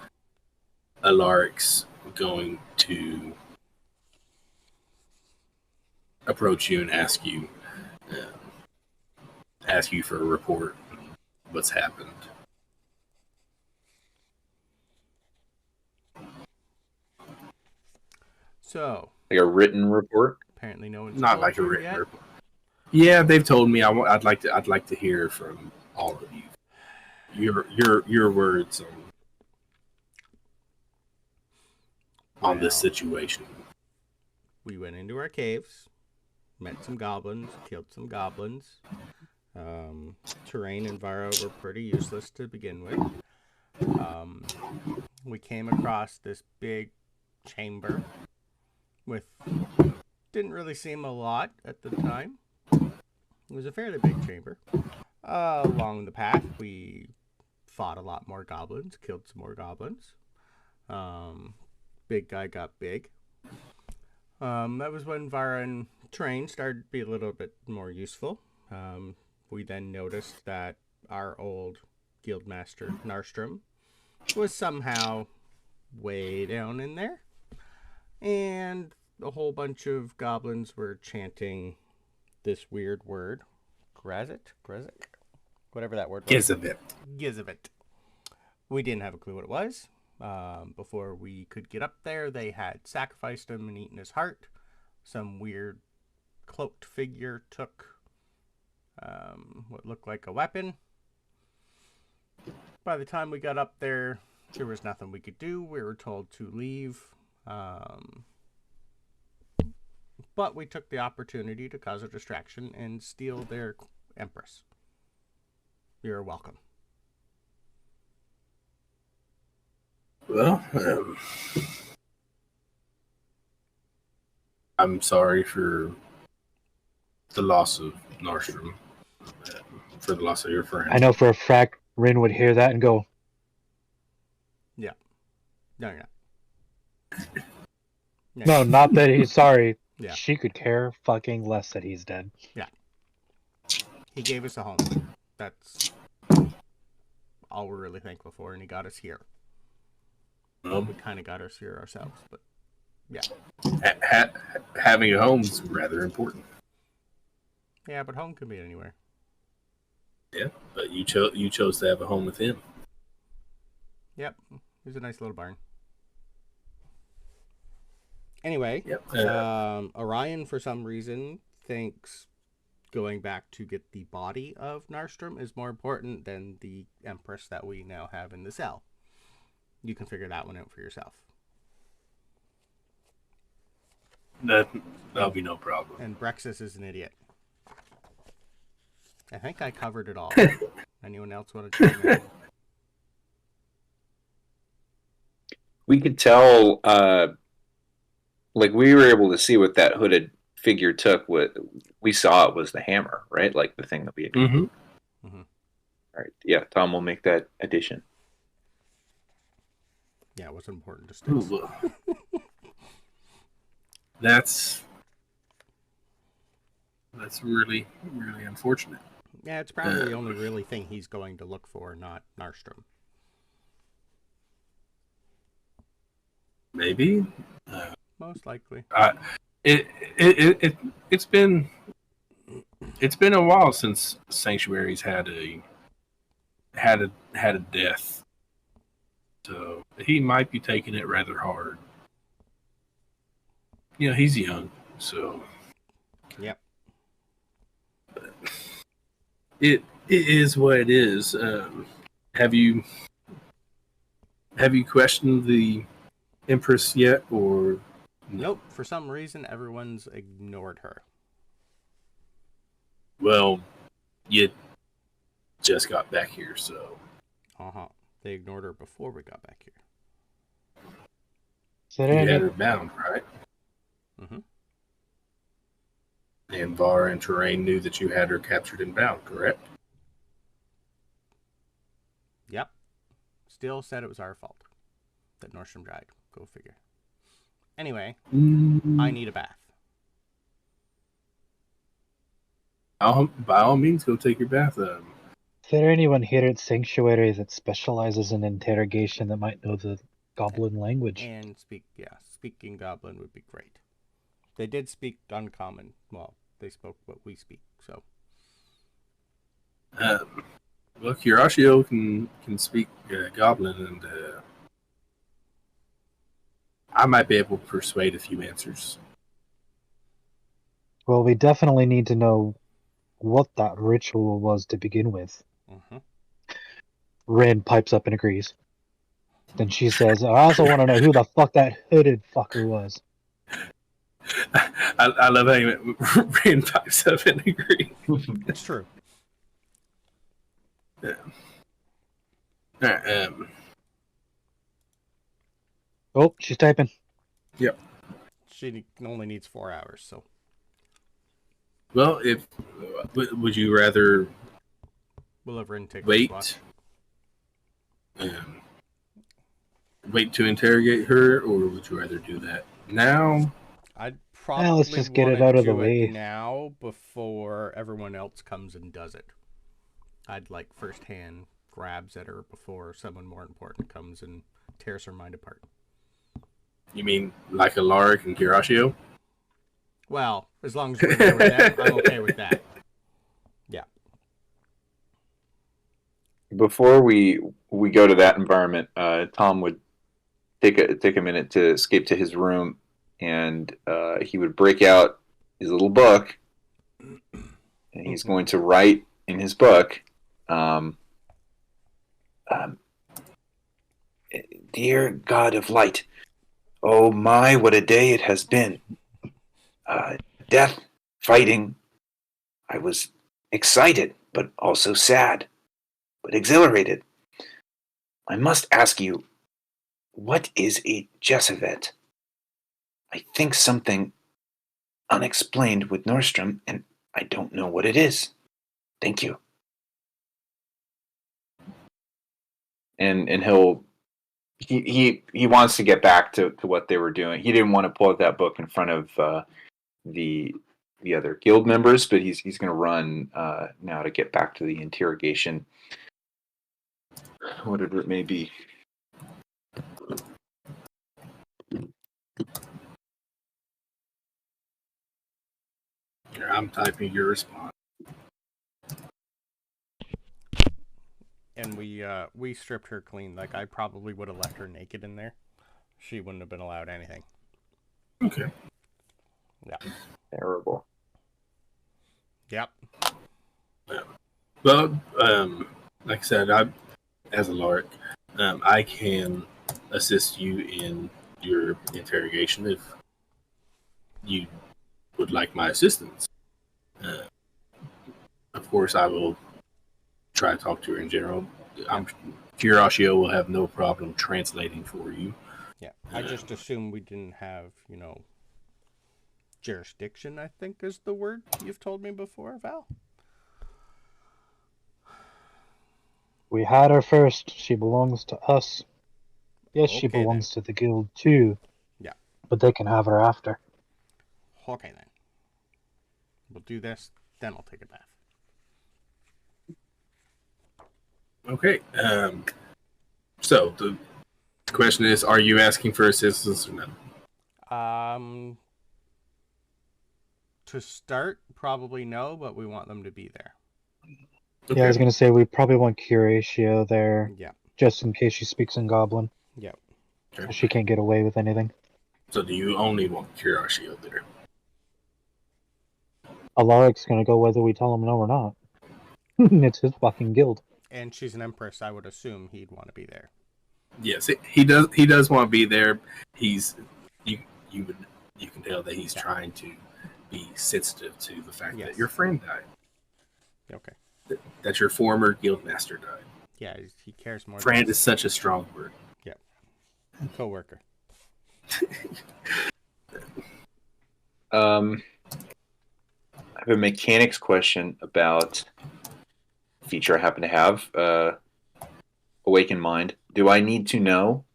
Speaker 1: Alaric's going to approach you and ask you for a report. What's happened?
Speaker 3: So,
Speaker 4: Like a written report?
Speaker 3: apparently no one's
Speaker 1: Not
Speaker 3: told
Speaker 1: like a
Speaker 3: you
Speaker 1: written
Speaker 3: yet.
Speaker 1: report. Yeah, they've told me. I'd like to hear from all of you. Your words on this situation.
Speaker 3: We went into our caves, met some goblins, killed some goblins. Terrain and Vara were pretty useless to begin with. We came across this big chamber with didn't really seem a lot at the time. It was a fairly big chamber. Along the path, we fought a lot more goblins, killed some more goblins. Big guy got big. That was when Vara and Terrain started to be a little bit more useful. We then noticed that our old guildmaster, Narstrom, was somehow way down in there. And a whole bunch of goblins were chanting this weird word. Grazit? Whatever that word was. Gizavit. We didn't have a clue what it was. Before we could get up there, they had sacrificed him and eaten his heart. Some weird cloaked figure took what looked like a weapon. By the time we got up there, there was nothing we could do. We were told to leave. But we took the opportunity to cause a distraction and steal their empress. You're welcome.
Speaker 1: Well, I'm sorry for the loss of Nordstrom, for the loss of your friend.
Speaker 2: I know for a fact Rin would hear that and go,
Speaker 3: No, you're not.
Speaker 2: no, not that he's sorry.
Speaker 3: Yeah.
Speaker 2: She could care fucking less that he's dead.
Speaker 3: He gave us a home. That's all we're really thankful for, and he got us here. Well, we kind of got us here ourselves, but yeah.
Speaker 1: Having a home is rather important.
Speaker 3: Yeah, but home can be anywhere.
Speaker 1: Yeah, but you chose to have a home with him.
Speaker 3: Yep, it was a nice little barn. Anyway,
Speaker 1: Yep.
Speaker 3: Orion, for some reason, thinks going back to get the body of Narstrom is more important than the Empress that we now have in the cell. You can figure that one out for yourself.
Speaker 1: That'll be no problem.
Speaker 3: And Brexis is an idiot. I think I covered it all. Anyone else want to chime in?
Speaker 4: We could tell, like we were able to see what that hooded figure took. What we saw it was the hammer, right? Like the thing that we had.
Speaker 1: Mm-hmm.
Speaker 3: Mm-hmm.
Speaker 4: All right, yeah. Tom will make that addition.
Speaker 3: Yeah, it was important to Styx.
Speaker 1: That's really, really unfortunate.
Speaker 3: Yeah, it's probably the only really thing he's going to look for, not Narstrom.
Speaker 1: Maybe.
Speaker 3: Most likely.
Speaker 1: It's been a while since Sanctuary's had a death, so he might be taking it rather hard. You know, he's young, so
Speaker 3: Yep.
Speaker 1: But it is what it is. Have you questioned the Empress yet, or
Speaker 3: Nope. For some reason, everyone's ignored her.
Speaker 1: well, you just got back here, so
Speaker 3: They ignored her before we got back here.
Speaker 2: So
Speaker 1: you had her bound, right?
Speaker 3: Mm-hmm.
Speaker 1: And Var and Terrain knew that you had her captured and bound, correct?
Speaker 3: Yep. Still said it was our fault that Nordstrom died. Go figure. Anyway, I need a bath.
Speaker 1: By all means, go take your bath.
Speaker 2: Is there anyone here at Sanctuary that specializes in interrogation that might know the Goblin language?
Speaker 3: And speaking Goblin would be great. They did speak Uncommon. Well, they spoke what we speak, so.
Speaker 1: Well, Curatio can speak Goblin, and I might be able to persuade a few answers.
Speaker 2: Well, we definitely need to know what that ritual was to begin with.
Speaker 3: Mm-hmm.
Speaker 2: Ren pipes up and agrees. Then she says, I also want to know who the fuck that hooded fucker was.
Speaker 1: I love how Ren pipes up and agrees.
Speaker 3: It's true.
Speaker 1: Yeah. All right,
Speaker 2: Oh, she's typing.
Speaker 1: Yep.
Speaker 3: She only needs 4 hours, so.
Speaker 1: Well, if would you rather
Speaker 3: We'll have Rin take
Speaker 1: wait to interrogate her, or would you rather do that now?
Speaker 3: I'd probably
Speaker 2: let's just get it out of the way
Speaker 3: now before everyone else comes and does it. I'd like firsthand grabs at her before someone more important comes and tears her mind apart.
Speaker 1: You mean like Alaric and Curatio?
Speaker 3: Well, as long as we're there with them, I'm okay with that. Yeah.
Speaker 4: Before we go to that environment, Tom would take a minute to escape to his room, and he would break out his little book, and he's going to write in his book,
Speaker 5: Dear God of Light, oh my, what a day it has been. Death, fighting. I was excited, but also sad, but exhilarated. I must ask you, What is a Jessevet? I think something unexplained with Nordstrom, and I don't know what it is. Thank you.
Speaker 4: And he wants to get back to what they were doing. He didn't want to pull out that book in front of the other guild members, but he's going to run now to get back to the interrogation, whatever it may be.
Speaker 1: Here, I'm typing your response.
Speaker 3: And we stripped her clean. Like, I probably would have left her naked in there. She wouldn't have been allowed anything.
Speaker 1: Okay.
Speaker 3: Yeah.
Speaker 4: Terrible.
Speaker 3: Yep.
Speaker 1: Well, like I said, as a Lark, I can assist you in your interrogation if you would like my assistance. Of course, I will try to talk to her in general. Curatio will have no problem translating for you.
Speaker 3: Yeah. I just assumed we didn't have, jurisdiction, I think is the word you've told me before, Val.
Speaker 2: We had her first. She belongs to us. Yes, she
Speaker 3: Okay,
Speaker 2: belongs to the guild too.
Speaker 3: Yeah.
Speaker 2: But they can have her after.
Speaker 3: Okay, then. We'll do this, then I'll take a bath.
Speaker 1: Okay. So the question is, are you asking for assistance or no?
Speaker 3: To start, probably no, but we want them to be there.
Speaker 1: Okay.
Speaker 2: Yeah, I was going to say we probably want Curatio there.
Speaker 3: Yeah.
Speaker 2: Just in case she speaks in Goblin.
Speaker 3: Yep.
Speaker 1: Okay.
Speaker 2: She can't get away with anything.
Speaker 1: So do you only want Curatio there?
Speaker 2: Alaric's going to go whether we tell him no or not. It's his fucking guild.
Speaker 3: And she's an empress. I would assume he'd want to be there.
Speaker 1: Yes, he does. He does want to be there. He's you can tell that he's trying to be sensitive to the fact that your friend died.
Speaker 3: Okay.
Speaker 1: That your former guild master died.
Speaker 3: Yeah, he cares more.
Speaker 1: Friend is such a strong word.
Speaker 3: Yep. Co-worker.
Speaker 4: I have a mechanics question about a feature I happen to have. Awaken Mind. Do I need to know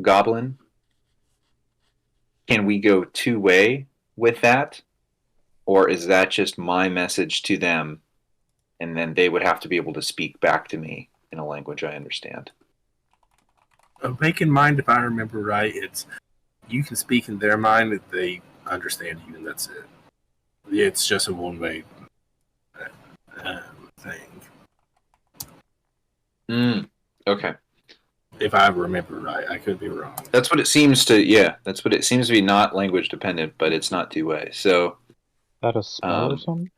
Speaker 4: Goblin? Can we go two-way with that? Or is that just my message to them, and then they would have to be able to speak back to me in a language I understand?
Speaker 1: Awaken Mind, if I remember right, it's you can speak in their mind if they understand you, and that's it. It's just a one-way thing.
Speaker 4: Okay.
Speaker 1: If I remember right, I could be wrong.
Speaker 4: That's what it seems to. Yeah, that's what it seems to be. Not language dependent, but it's not two-way. So.
Speaker 2: Is that a spell or something?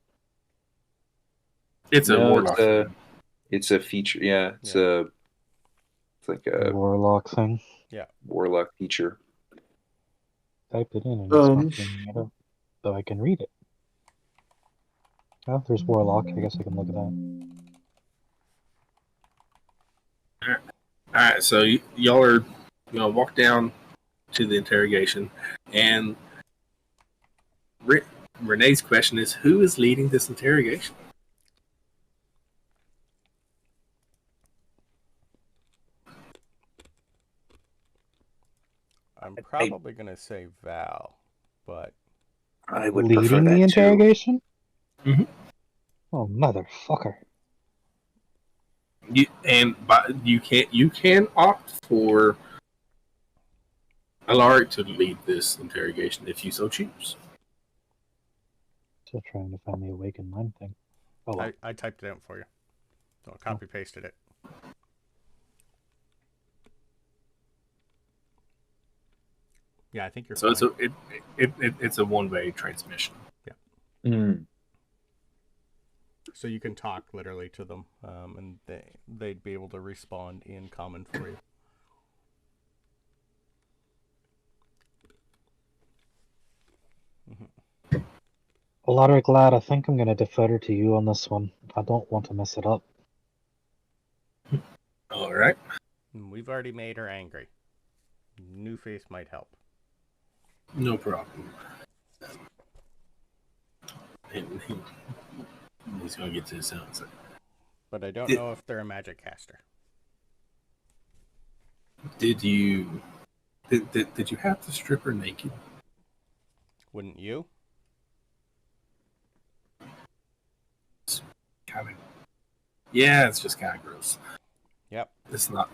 Speaker 1: It's a warlock.
Speaker 4: It's a feature. Yeah, it's like a
Speaker 2: warlock thing.
Speaker 3: Yeah,
Speaker 4: warlock feature.
Speaker 2: Type it in and it's fucking it up so I can read it. Oh, there's warlock. I guess I can look at that.
Speaker 1: Alright, so y'all are gonna walk down to the interrogation, and Renee's question is, who is leading this interrogation?
Speaker 3: I'm probably going to say Val, but
Speaker 5: I would
Speaker 2: leading
Speaker 5: prefer that
Speaker 2: the interrogation?
Speaker 1: Too. Mm-hmm.
Speaker 2: Oh, motherfucker.
Speaker 1: You can opt for Alaric to lead this interrogation if you so choose.
Speaker 2: Still trying to find the Awakened Mind thing. Oh, well.
Speaker 3: I typed it out for you. So I copy-pasted it. Yeah, I think you're
Speaker 1: so
Speaker 3: fine.
Speaker 1: It's a one-way transmission.
Speaker 3: Yeah. So you can talk literally to them, and they'd be able to respond in common for you.
Speaker 2: Alaric, lad, I think I'm going to defer to you on this one. I don't want to mess it up.
Speaker 1: All right.
Speaker 3: We've already made her angry. New face might help.
Speaker 1: No problem. And he's going to get to his sounds.
Speaker 3: But I don't know if they're a magic caster.
Speaker 1: Did you have to strip her naked?
Speaker 3: Wouldn't you?
Speaker 1: Kind of. Yeah, it's just kind of gross.
Speaker 3: Yep.
Speaker 1: It's not.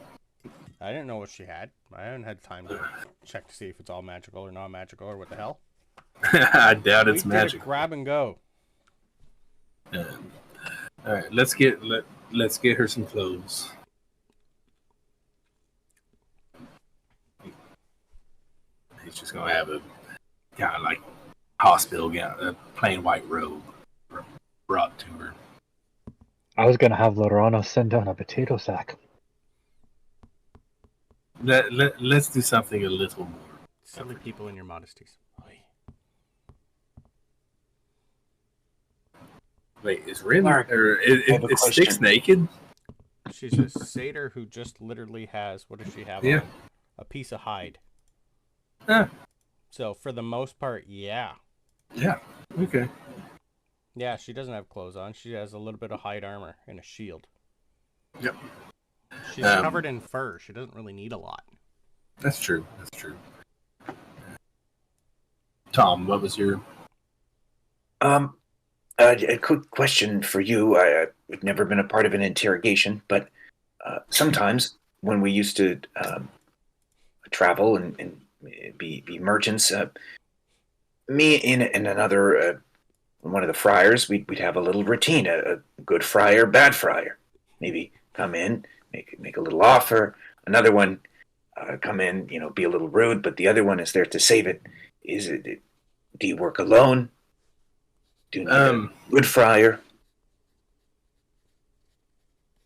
Speaker 3: I didn't know what she had. I haven't had time to check to see if it's all magical or not magical or what the hell.
Speaker 1: I doubt it's
Speaker 3: We did
Speaker 1: magic.
Speaker 3: a grab and go.
Speaker 1: All right, let's get her some clothes. He's just gonna have a kind of like hospital gown, a plain white robe brought to her.
Speaker 2: I was gonna have Lorano send down a potato sack.
Speaker 1: Let's do something a little more.
Speaker 3: Silly people in your modesties. Oy.
Speaker 1: Wait, is Rin
Speaker 5: Mark,
Speaker 1: or
Speaker 5: I have a
Speaker 1: is Styx
Speaker 5: question.
Speaker 1: naked?
Speaker 3: She's a satyr who just literally has, what does she have
Speaker 1: Yeah.
Speaker 3: on? A piece of hide.
Speaker 1: Ah,
Speaker 3: So for the most part, yeah.
Speaker 1: yeah. Okay.
Speaker 3: Yeah, she doesn't have clothes on. She has a little bit of hide armor and a shield.
Speaker 1: Yep.
Speaker 3: She's covered in fur. She doesn't really need a lot.
Speaker 1: That's true. That's true. Tom, what was your?
Speaker 5: A quick question for you. I've never been a part of an interrogation, but sometimes when we used to travel and be merchants, me and another one of the friars, we'd have a little routine. A good friar, bad friar. Maybe come in, make a little offer. Another one come in, be a little rude, but the other one is there to save it. Do you work alone? Do you need a good friar?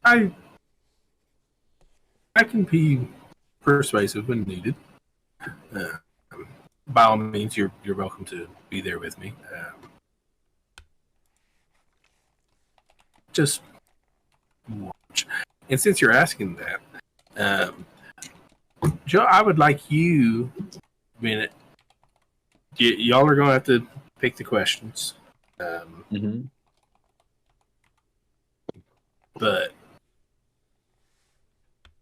Speaker 1: I can be persuasive when needed. By all means, you're welcome to be there with me. Just watch. And since you're asking that, Joe, I would like you. I mean, y'all are going to have to pick the questions. But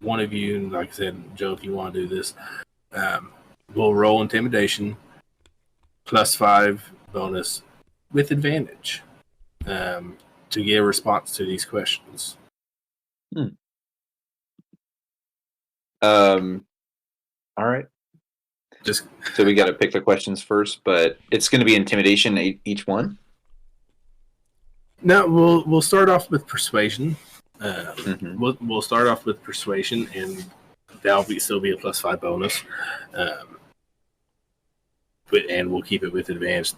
Speaker 1: one of you, like I said, Joe, if you want to do this, we'll roll intimidation +5 bonus with advantage to get a response to these questions.
Speaker 4: All right.
Speaker 1: Just
Speaker 4: So we got to pick the questions first, but it's going to be intimidation each one.
Speaker 1: no, we'll start off with persuasion.
Speaker 4: Mhm.
Speaker 1: We'll start off with persuasion, and that'll still be a +5 bonus. And we'll keep it with advantage.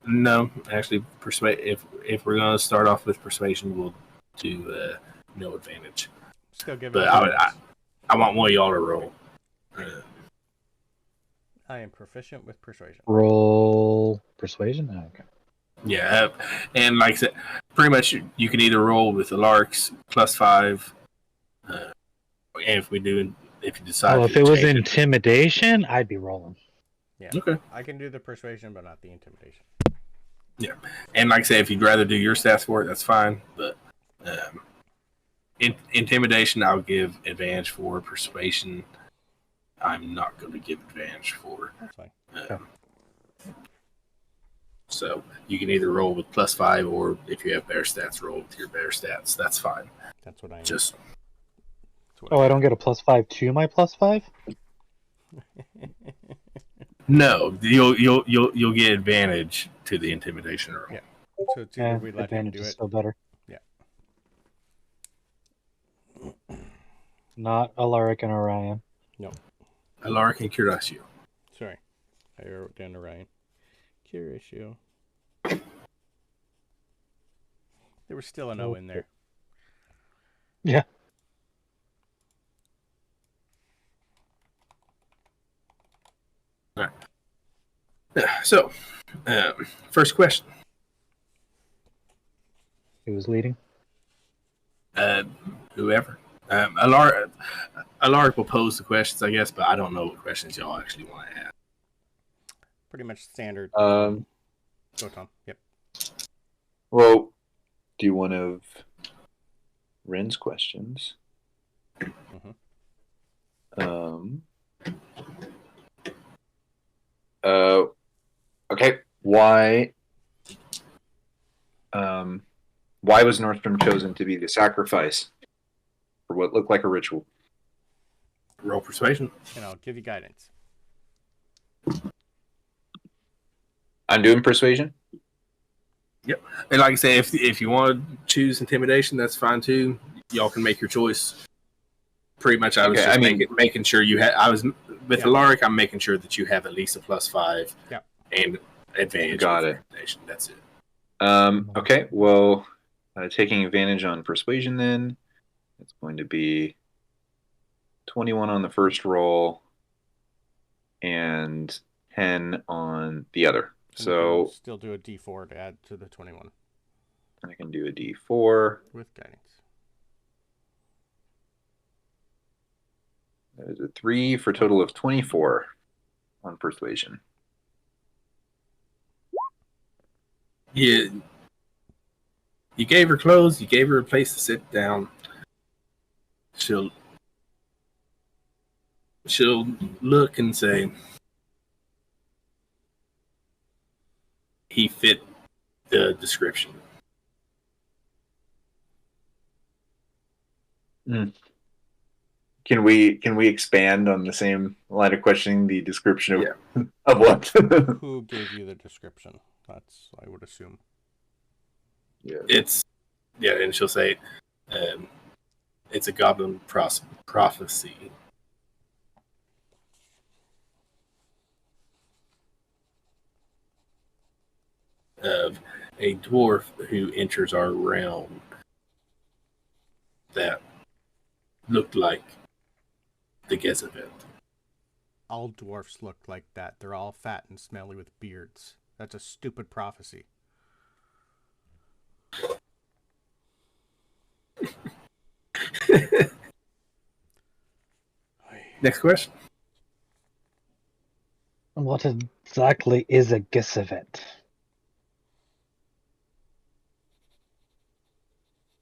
Speaker 1: No, actually, if we're going to start off with persuasion, we'll do no advantage.
Speaker 3: Still give it.
Speaker 1: But I want one of y'all to roll.
Speaker 3: I am proficient with persuasion.
Speaker 2: Roll persuasion? Oh, okay.
Speaker 1: Yeah, and like I said, pretty much you can either roll with the Larks +5, and if you decide.
Speaker 2: Oh, if
Speaker 1: to
Speaker 2: it was
Speaker 1: change
Speaker 2: intimidation, I'd be rolling.
Speaker 3: Yeah.
Speaker 1: Okay.
Speaker 3: I can do the persuasion, but not the intimidation.
Speaker 1: Yeah, and like I say, if you'd rather do your stats for it, that's fine. But intimidation, I'll give advantage for. Persuasion, I'm not going to give advantage for.
Speaker 3: That's fine.
Speaker 1: So you can either roll with +5, or if you have better stats, roll with your better stats. That's fine.
Speaker 3: That's what I need.
Speaker 1: Just
Speaker 2: Oh, I don't get a +5 to my +5?
Speaker 1: no, you'll get advantage to the intimidation roll.
Speaker 3: Yeah. So it's either we let him
Speaker 2: advantage
Speaker 3: do
Speaker 2: is
Speaker 3: it.
Speaker 2: still better.
Speaker 3: Yeah.
Speaker 2: Not Alaric and Orion.
Speaker 3: No.
Speaker 1: Alaric and Curatio.
Speaker 3: Sorry. I wrote down to Ryan. Curatio. There was still an O in there.
Speaker 2: Yeah.
Speaker 1: All right. So, first question.
Speaker 2: Who was leading?
Speaker 1: Whoever. Alaric will pose the questions, I guess, but I don't know what questions y'all actually want to ask.
Speaker 3: Pretty much standard.
Speaker 4: Um,
Speaker 3: Go, Tom. Yep.
Speaker 4: Well, do you want of Ren's questions?
Speaker 3: Mhm.
Speaker 4: Okay. Why was Nordstrom chosen to be the sacrifice for what looked like a ritual?
Speaker 1: Roll persuasion.
Speaker 3: And I'll give you guidance.
Speaker 4: I'm doing persuasion.
Speaker 1: Yep. And like I say, if you want to choose intimidation, that's fine too. Y'all can make your choice. Pretty much, I was making sure you had. I was with Alaric. I'm making sure that you have at least a +5.
Speaker 3: Yep.
Speaker 1: And advantage.
Speaker 4: Got it.
Speaker 1: Intimidation. That's it.
Speaker 4: Okay. Well, taking advantage on persuasion, then it's going to be 21 on the first roll and 10 on the other.
Speaker 3: And
Speaker 4: So
Speaker 3: you can still do a D4 to add to the 21
Speaker 4: I can do a D4.
Speaker 3: with guidance.
Speaker 4: That is a 3 for a total of 24 on persuasion.
Speaker 1: Yeah. You gave her clothes. You gave her a place to sit down. She'll look and say, he fit the description.
Speaker 4: Can we expand on the same line of questioning, the description of what?
Speaker 3: Who gave you the description? That's, I would assume.
Speaker 1: And she'll say, it's a goblin prophecy. Of a dwarf who enters our realm that looked like the Gezebeth.
Speaker 3: All dwarfs look like that. They're all fat and smelly with beards. That's a stupid prophecy.
Speaker 1: Next question.
Speaker 2: What exactly is a Gisavet?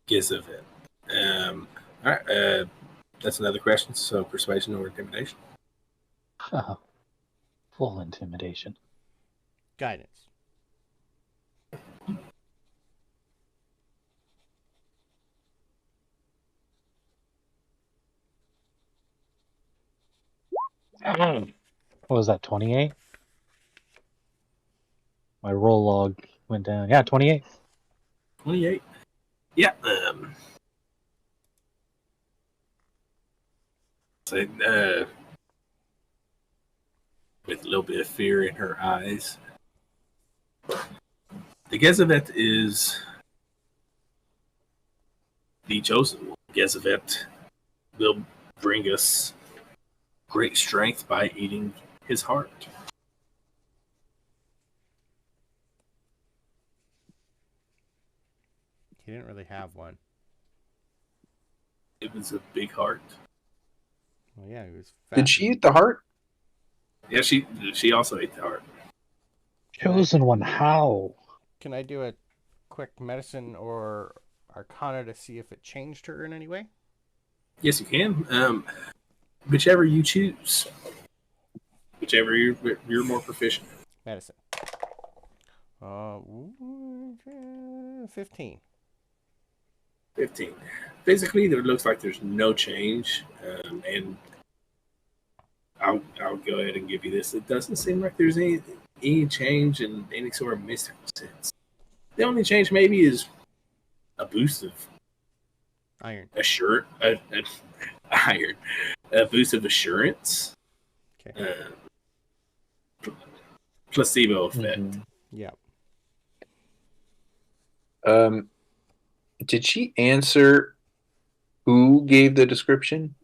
Speaker 1: Gezebeth. All right. That's another question. So persuasion or intimidation?
Speaker 2: Oh, full intimidation.
Speaker 3: Guidance.
Speaker 2: What was that, 28? My roll log went down. Yeah, 28.
Speaker 1: 28. Yeah. With a little bit of fear in her eyes. The Gezebeth is the chosen one. Gezebeth will bring us great strength by eating his heart.
Speaker 3: He didn't really have one.
Speaker 1: It was a big heart.
Speaker 3: Well, yeah, he was fat.
Speaker 4: Did she eat the heart?
Speaker 1: Yeah, she also ate the heart.
Speaker 2: Chosen one, how?
Speaker 3: Can I do a quick medicine or arcana to see if it changed her in any way?
Speaker 1: Yes, you can. Whichever you choose. Whichever you're more proficient.
Speaker 3: Medicine. 15.
Speaker 1: 15. Physically, there looks like there's no change, and I'll go ahead and give you this. It doesn't seem like there's any change in any sort of mystical sense. The only change maybe is a boost of
Speaker 3: Iron.
Speaker 1: Iron. A boost of assurance.
Speaker 3: Okay.
Speaker 1: Placebo effect.
Speaker 2: Mm-hmm.
Speaker 3: Yeah.
Speaker 4: Did she answer who gave the description?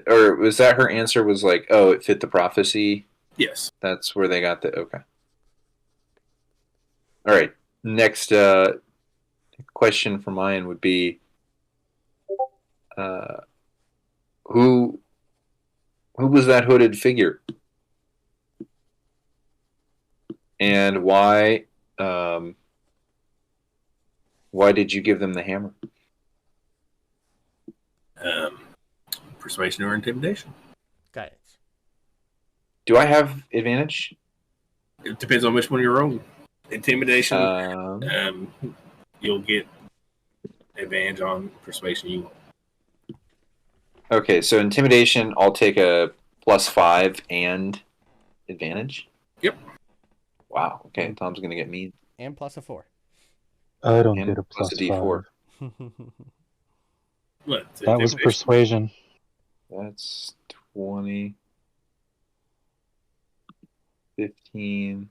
Speaker 4: Or was that her answer was like, oh, it fit the prophecy?
Speaker 1: Yes.
Speaker 4: That's where they got the okay. All right. Next question from Ian would be Who was that hooded figure? And why did you give them the hammer?
Speaker 1: Persuasion or intimidation.
Speaker 3: Guidance.
Speaker 4: Do I have advantage?
Speaker 1: It depends on which one you're rolling. Intimidation, you'll get advantage on persuasion. You won't.
Speaker 4: Okay, so intimidation, I'll take a +5 and advantage.
Speaker 1: Yep.
Speaker 4: Wow. Okay, Tom's gonna get mean.
Speaker 3: And plus a 4.
Speaker 2: I don't
Speaker 4: And
Speaker 2: get a
Speaker 4: plus a
Speaker 2: +5.
Speaker 4: D4.
Speaker 1: What?
Speaker 2: That was persuasion.
Speaker 4: That's 20, 15.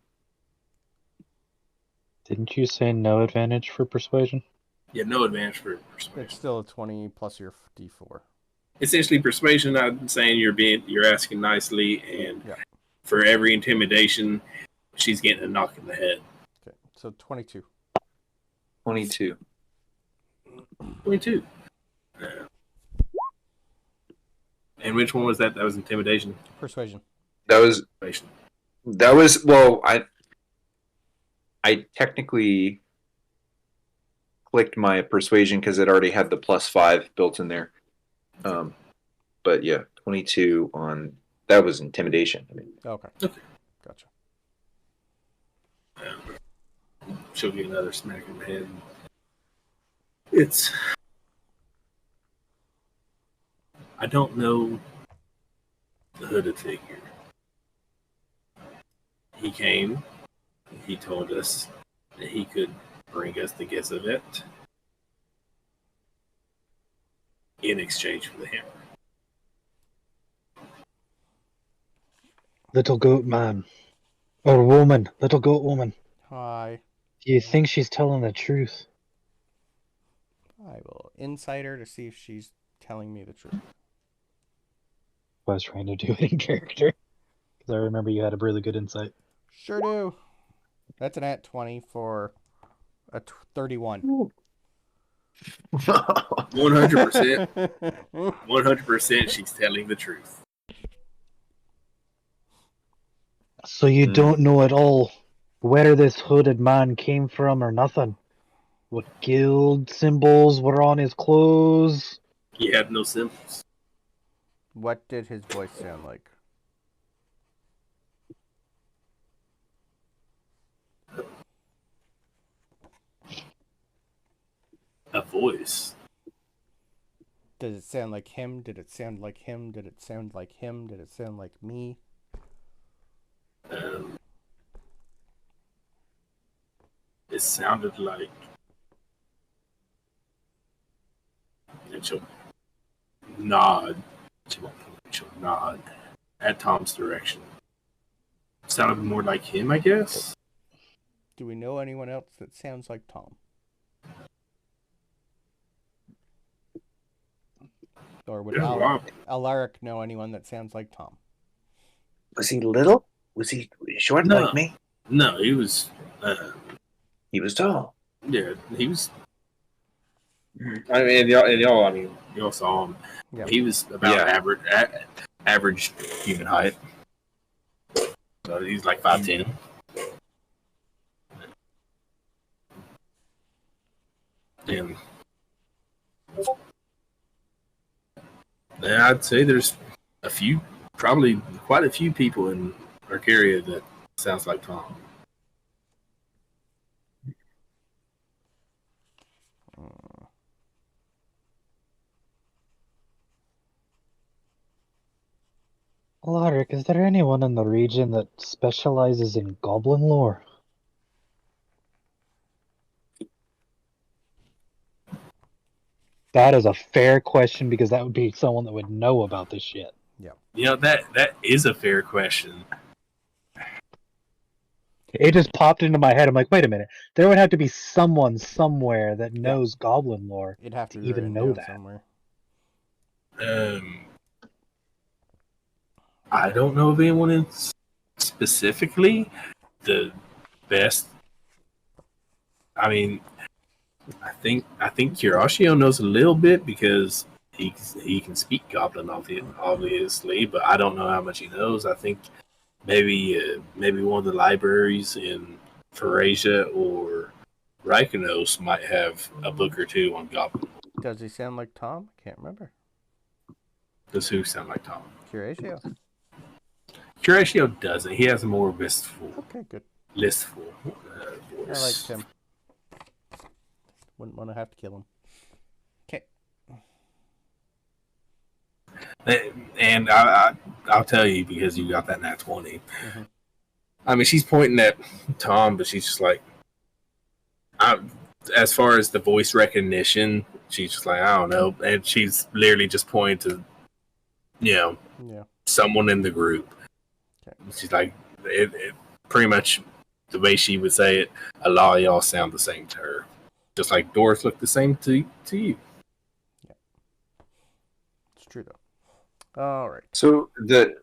Speaker 2: Didn't you say no advantage for persuasion?
Speaker 1: Yeah, no advantage for
Speaker 3: It's
Speaker 1: persuasion.
Speaker 3: still a 20 plus your D4.
Speaker 1: Essentially, persuasion. I'm saying you're asking nicely, and
Speaker 3: Yeah.
Speaker 1: for every intimidation, she's getting a knock in the head.
Speaker 3: Okay, so 22.
Speaker 4: 22.
Speaker 1: 22. And which one was that? That was intimidation.
Speaker 3: Persuasion.
Speaker 4: That was
Speaker 1: Persuasion.
Speaker 4: well, I technically clicked my persuasion because it already had the +5 built in there. But yeah, 22 on that was intimidation. I mean,
Speaker 3: Okay.
Speaker 1: Okay.
Speaker 3: Gotcha.
Speaker 1: She'll get another smack in the head. It's. I don't know the hooded figure. He came. He told us that he could bring us the gifts of it in exchange for the hammer.
Speaker 2: Little goat man. Or woman. Little goat woman.
Speaker 3: Hi.
Speaker 2: Do you think she's telling the truth?
Speaker 3: I will insight her to see if she's telling me the truth.
Speaker 2: I was trying to do it in character. Because I remember you had a really good insight.
Speaker 3: Sure do. That's an at 20 for a 31.
Speaker 1: 100%. 100% she's telling the truth.
Speaker 2: So you don't know at all where this hooded man came from or nothing? What guild symbols were on his clothes?
Speaker 1: He had no symbols.
Speaker 3: What did his voice sound like?
Speaker 1: A voice.
Speaker 3: Did it sound like him? Did it sound like him? Did it sound like him? Did it sound like me?
Speaker 1: It sounded like. And she'll nod. She'll nod at Tom's direction. Sounded more like him, I guess.
Speaker 3: Do we know anyone else that sounds like Tom? Or would
Speaker 1: There's a lot.
Speaker 3: Alaric know anyone that sounds like Tom?
Speaker 5: Was he little? Was he short
Speaker 1: No.
Speaker 5: like me?
Speaker 1: No, he was.
Speaker 5: He was tall.
Speaker 1: Yeah, he was. I mean, y'all saw him.
Speaker 3: Yeah.
Speaker 1: He was about
Speaker 4: Yeah.
Speaker 1: average human height. So he's like 5'10". And I'd say there's probably quite a few people in Arcaria that sounds like Tom.
Speaker 2: Alaric, is there anyone in the region that specializes in goblin lore? That is a fair question because that would be someone that would know about this shit.
Speaker 1: You know, that is a fair question.
Speaker 2: It just popped into my head. I'm like, wait a minute. There would have to be someone somewhere that knows goblin lore.
Speaker 3: It'd have to be
Speaker 2: even
Speaker 3: written
Speaker 2: know
Speaker 3: down
Speaker 2: that.
Speaker 3: somewhere.
Speaker 1: I don't know of anyone in specifically. The best. I mean, I think Kirashio knows a little bit because he can speak Goblin, obviously, but I don't know how much he knows. I think maybe one of the libraries in Farasia or Reikonos might have a book or two on Goblin.
Speaker 3: Does he sound like Tom? I can't remember.
Speaker 1: Does who sound like Tom?
Speaker 3: Curatio.
Speaker 1: Curatio doesn't. He has a more listful
Speaker 3: Okay, good.
Speaker 1: voice.
Speaker 3: I liked him. Wouldn't want to have to kill him. Okay.
Speaker 1: And I'll tell you, because you got that nat 20.
Speaker 3: Mm-hmm.
Speaker 1: I mean, she's pointing at Tom, but she's just like, as far as the voice recognition, she's just like, I don't know. And she's literally just pointing to, someone in the group.
Speaker 3: Okay.
Speaker 1: She's like, it pretty much the way she would say it, a lot of y'all sound the same to her. Just like dwarves look the same to you.
Speaker 3: Yeah. It's true, though. All right.
Speaker 4: So the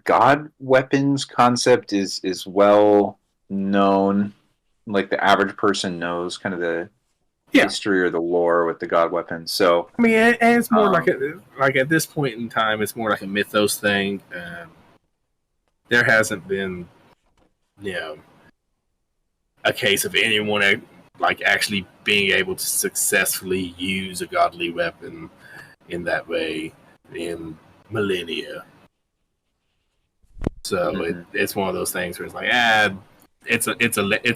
Speaker 4: god weapons concept is well known. Like the average person knows kind of the history or the lore with the god weapons. So
Speaker 1: I mean, and it's more like at this point in time, it's more like a mythos thing. There hasn't been, a case of anyone like actually being able to successfully use a godly weapon in that way in millennia. So it's one of those things where it's like, it's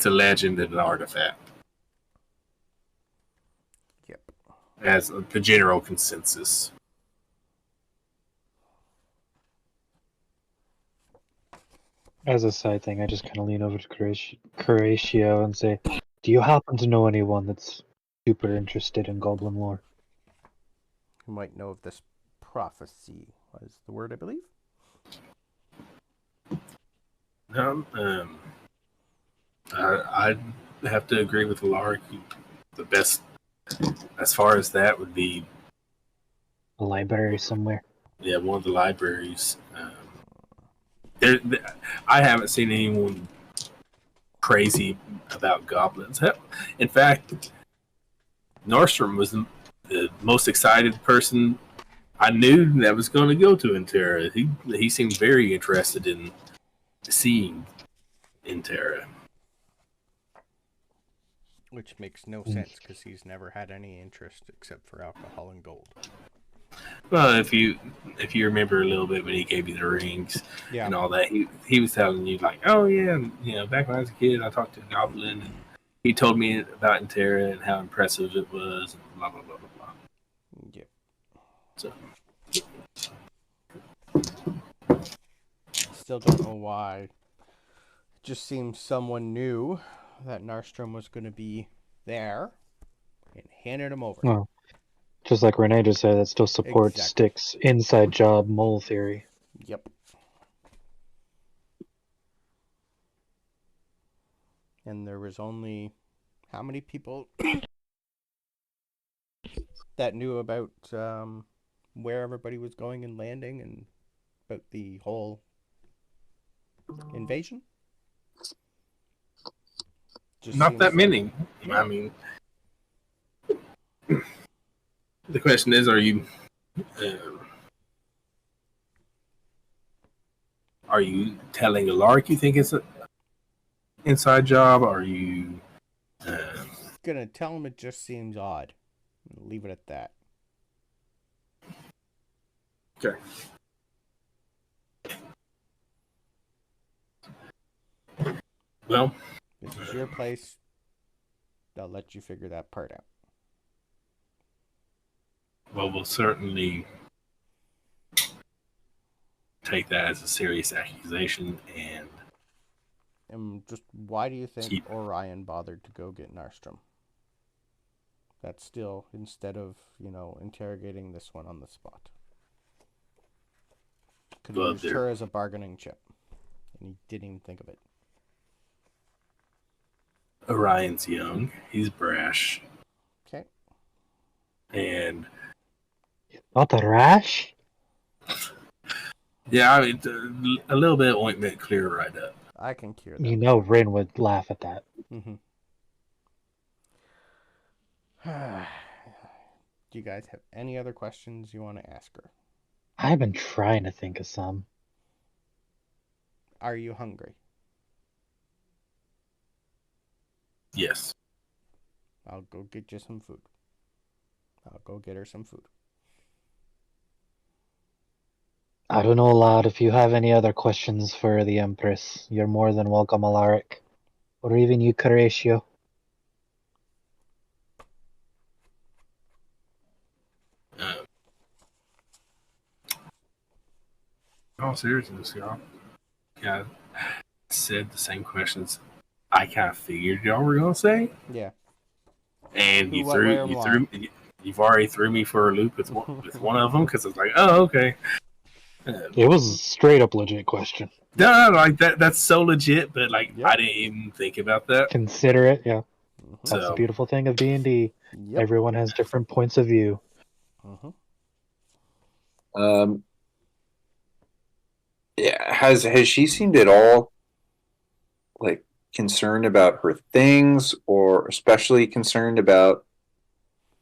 Speaker 1: a legend and an artifact.
Speaker 3: Yep.
Speaker 1: As the general consensus.
Speaker 2: As a side thing, I just kind of lean over to Curatio and say, do you happen to know anyone that's super interested in goblin lore?
Speaker 3: Who might know of this prophecy, was the word, I believe?
Speaker 1: I'd have to agree with Lark. The best, as far as that, would be
Speaker 2: A library somewhere.
Speaker 1: Yeah, one of the libraries. I haven't seen anyone crazy about goblins. In fact, Nordstrom was the most excited person I knew that was going to go to Interra. He seemed very interested in seeing Interra.
Speaker 3: Which makes no sense because he's never had any interest except for alcohol and gold.
Speaker 1: Well, if you remember a little bit when he gave you the rings and all that, he was telling you like, oh yeah, back when I was a kid, I talked to a goblin and he told me about Interra and how impressive it was, and blah blah blah blah blah.
Speaker 3: Yeah.
Speaker 1: So.
Speaker 3: Still don't know why. It just seems someone knew that Narstrom was going to be there and handed him over.
Speaker 2: Well, just like Renee just said, that still supports Styx' inside job mole theory.
Speaker 3: Yep. And there was only how many people that knew about where everybody was going and landing and about the whole invasion? Just
Speaker 1: not that many. I mean, the question is, are you telling a Lark you think it's an inside job? Are you
Speaker 3: gonna tell him it just seems odd? Leave it at that.
Speaker 1: Okay. Well,
Speaker 3: this is your place. I'll let you figure that part out.
Speaker 1: Well, we'll certainly take that as a serious accusation and
Speaker 3: just why do you think Orion bothered to go get Narstrom? That's still, instead of, interrogating this one on the spot. Could have used her as a bargaining chip. And he didn't even think of it.
Speaker 1: Orion's young. He's brash.
Speaker 3: Okay.
Speaker 1: And
Speaker 2: not the rash?
Speaker 1: Yeah, I mean, a little bit of ointment clear right up.
Speaker 3: I can cure that.
Speaker 2: You know Rin would laugh at that.
Speaker 3: Mm-hmm. Do you guys have any other questions you want to ask her?
Speaker 2: I've been trying to think of some.
Speaker 3: Are you hungry?
Speaker 1: Yes.
Speaker 3: I'll go get you some food. I'll go get her some food.
Speaker 2: I don't know a lot. If you have any other questions for the Empress, you're more than welcome, Alaric. Or even you, Horatio.
Speaker 1: In all seriousness, y'all. Yeah, said the same questions I kind of figured y'all were gonna say,
Speaker 3: Yeah.
Speaker 1: and
Speaker 3: Who, what, where, and why.
Speaker 1: you've already threw me for a loop with one of them because I was like, oh, okay.
Speaker 2: It was a straight up legit question.
Speaker 1: No, like that's so legit, but like
Speaker 3: Yep.
Speaker 1: I didn't even think about that.
Speaker 2: Consider it, yeah.
Speaker 3: Mm-hmm.
Speaker 2: That's the
Speaker 1: So
Speaker 2: beautiful thing of D&D.
Speaker 3: Yep.
Speaker 2: Everyone has different points of view.
Speaker 3: Mm-hmm.
Speaker 4: Yeah, has she seemed at all like concerned about her things, or especially concerned about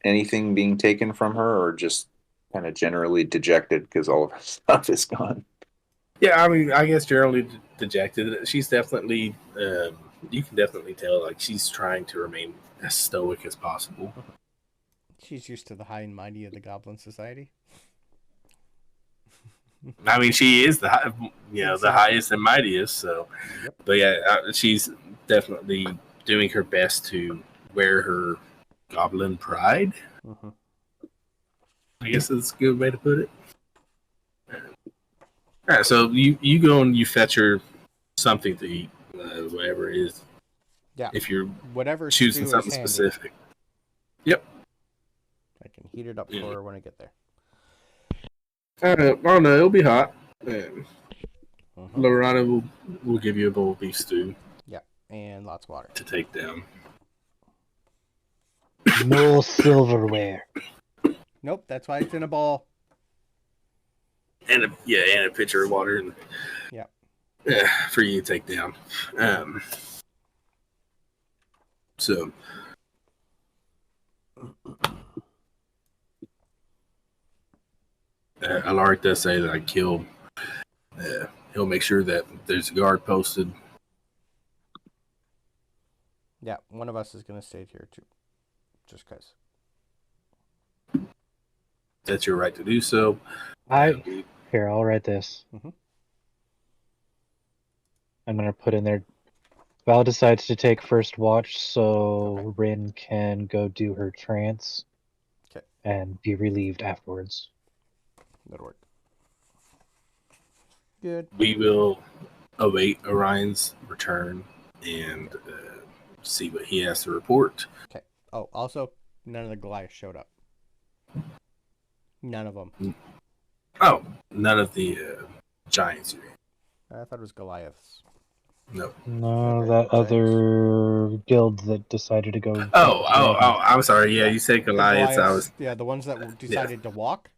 Speaker 4: anything being taken from her, or just kind of generally dejected because all of her stuff is gone?
Speaker 1: yeah, I mean, I guess generally dejected. She's definitely, you can definitely tell like she's trying to remain as stoic as possible.
Speaker 3: She's used to the high and mighty of the Goblin Society.
Speaker 1: I mean, she is the the
Speaker 3: Exactly.
Speaker 1: highest and mightiest. So,
Speaker 3: Yep.
Speaker 1: but yeah, she's definitely doing her best to wear her goblin pride.
Speaker 3: Mm-hmm.
Speaker 1: I guess that's a good way to put it. All right, so you go and you fetch her something to eat, whatever it is.
Speaker 3: Yeah.
Speaker 1: If you're
Speaker 3: Whatever
Speaker 1: choosing
Speaker 3: stew
Speaker 1: something
Speaker 3: is handy.
Speaker 1: specific. Yep.
Speaker 3: I can heat it up for her when I get there.
Speaker 1: Oh no, it'll be hot. And
Speaker 3: Mm-hmm.
Speaker 1: Lorana will give you a bowl of beef stew
Speaker 3: Yeah, and lots of water.
Speaker 1: to take down.
Speaker 2: No silverware.
Speaker 3: Nope, that's why it's in a bowl.
Speaker 1: And a pitcher of water and
Speaker 3: Yep.
Speaker 1: for you to take down. So Alaric does say that he'll make sure that there's a guard posted.
Speaker 3: Yeah, one of us is going to stay here too. Just because.
Speaker 1: That's your right to do so.
Speaker 2: Here, I'll write this.
Speaker 3: Mm-hmm.
Speaker 2: I'm going to put in there. Val decides to take first watch so Rin can go do her trance.
Speaker 3: Okay.
Speaker 2: And be relieved afterwards.
Speaker 3: That'll work. Good.
Speaker 1: We will await Orion's return and see what he has to report.
Speaker 3: Okay. Oh, also, none of the Goliaths showed up. None of them.
Speaker 1: Oh, none of the giants.
Speaker 3: I thought it was Goliaths.
Speaker 1: No.
Speaker 2: No,
Speaker 3: Okay,
Speaker 2: that
Speaker 3: Giants.
Speaker 2: other guild that decided to go.
Speaker 1: Oh! I'm sorry. Yeah, you said Goliaths. I was.
Speaker 3: Yeah, the ones that decided to walk.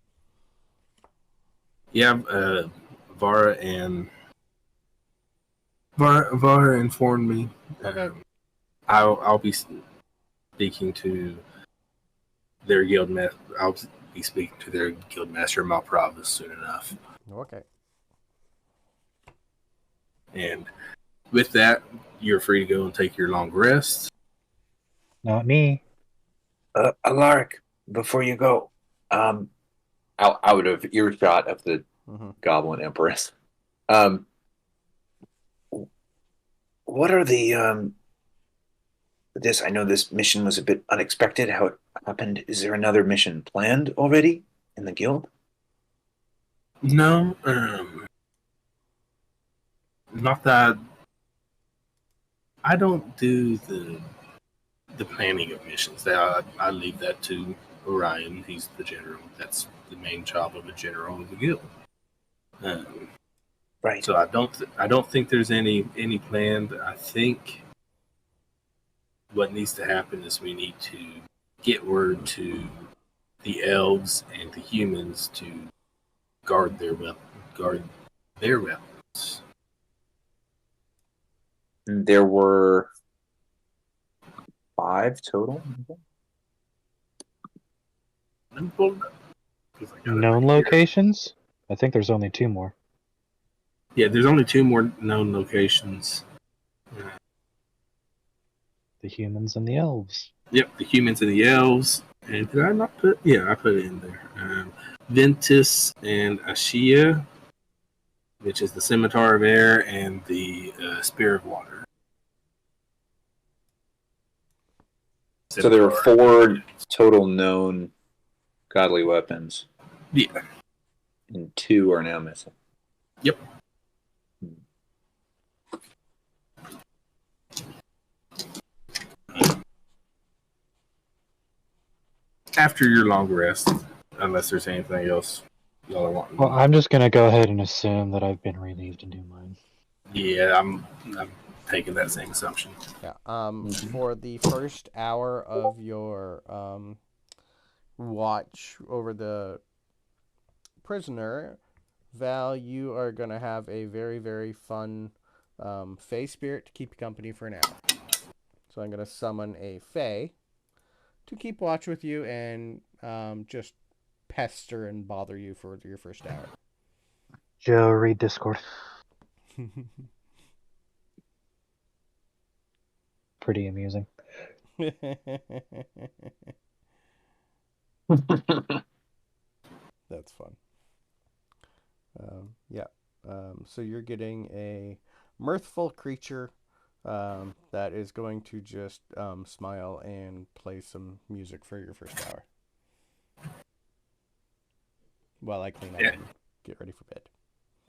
Speaker 1: Yeah, Vara informed me.
Speaker 3: Okay.
Speaker 1: I'll be speaking to their guild master. I'll be speaking to their guild master Malpravas soon enough.
Speaker 3: Okay.
Speaker 1: And with that, you're free to go and take your long rest.
Speaker 2: Not me.
Speaker 5: Alaric, before you go, out of earshot of the Goblin Empress, what are the this? I know this mission was a bit unexpected. How it happened? Is there another mission planned already in the guild?
Speaker 1: No, not that. I don't do the planning of missions. I leave that to Orion. He's the general. That's the main job of a general of the guild.
Speaker 5: Right.
Speaker 1: So I don't think there's any planned. I think what needs to happen is we need to get word to the elves and the humans to guard their weapons.
Speaker 4: There were 5 total.
Speaker 1: Let me pull it up. 'Cause I got it
Speaker 2: Known
Speaker 1: right here.
Speaker 2: locations? I think there's only 2 more.
Speaker 1: Yeah, there's only 2 more known locations.
Speaker 2: The humans and the elves.
Speaker 1: Yep, the humans and the elves. And did I not put? Yeah, I put it in there. Ventus and Ashia, which is the Scimitar of Air and the Spear of Water.
Speaker 4: So there were 4 total known godly weapons.
Speaker 1: Yeah.
Speaker 4: And 2 are now missing.
Speaker 1: Yep. After your long rest, unless there's anything else y'all are wanting.
Speaker 2: Well, I'm just gonna go ahead and assume that I've been relieved and do mine.
Speaker 1: Yeah, I'm taking that same assumption.
Speaker 3: Yeah. For the first hour of your watch over the prisoner, Val, you are gonna have a very, very fun Fey spirit to keep you company for an hour. So I'm gonna summon a Fey to keep watch with you and just pester and bother you for your first hour.
Speaker 2: Joe, read Discord. Pretty amusing.
Speaker 3: That's fun. Yeah. So you're getting a mirthful creature that is going to just smile and play some music for your first hour. While I clean up and get ready for bed.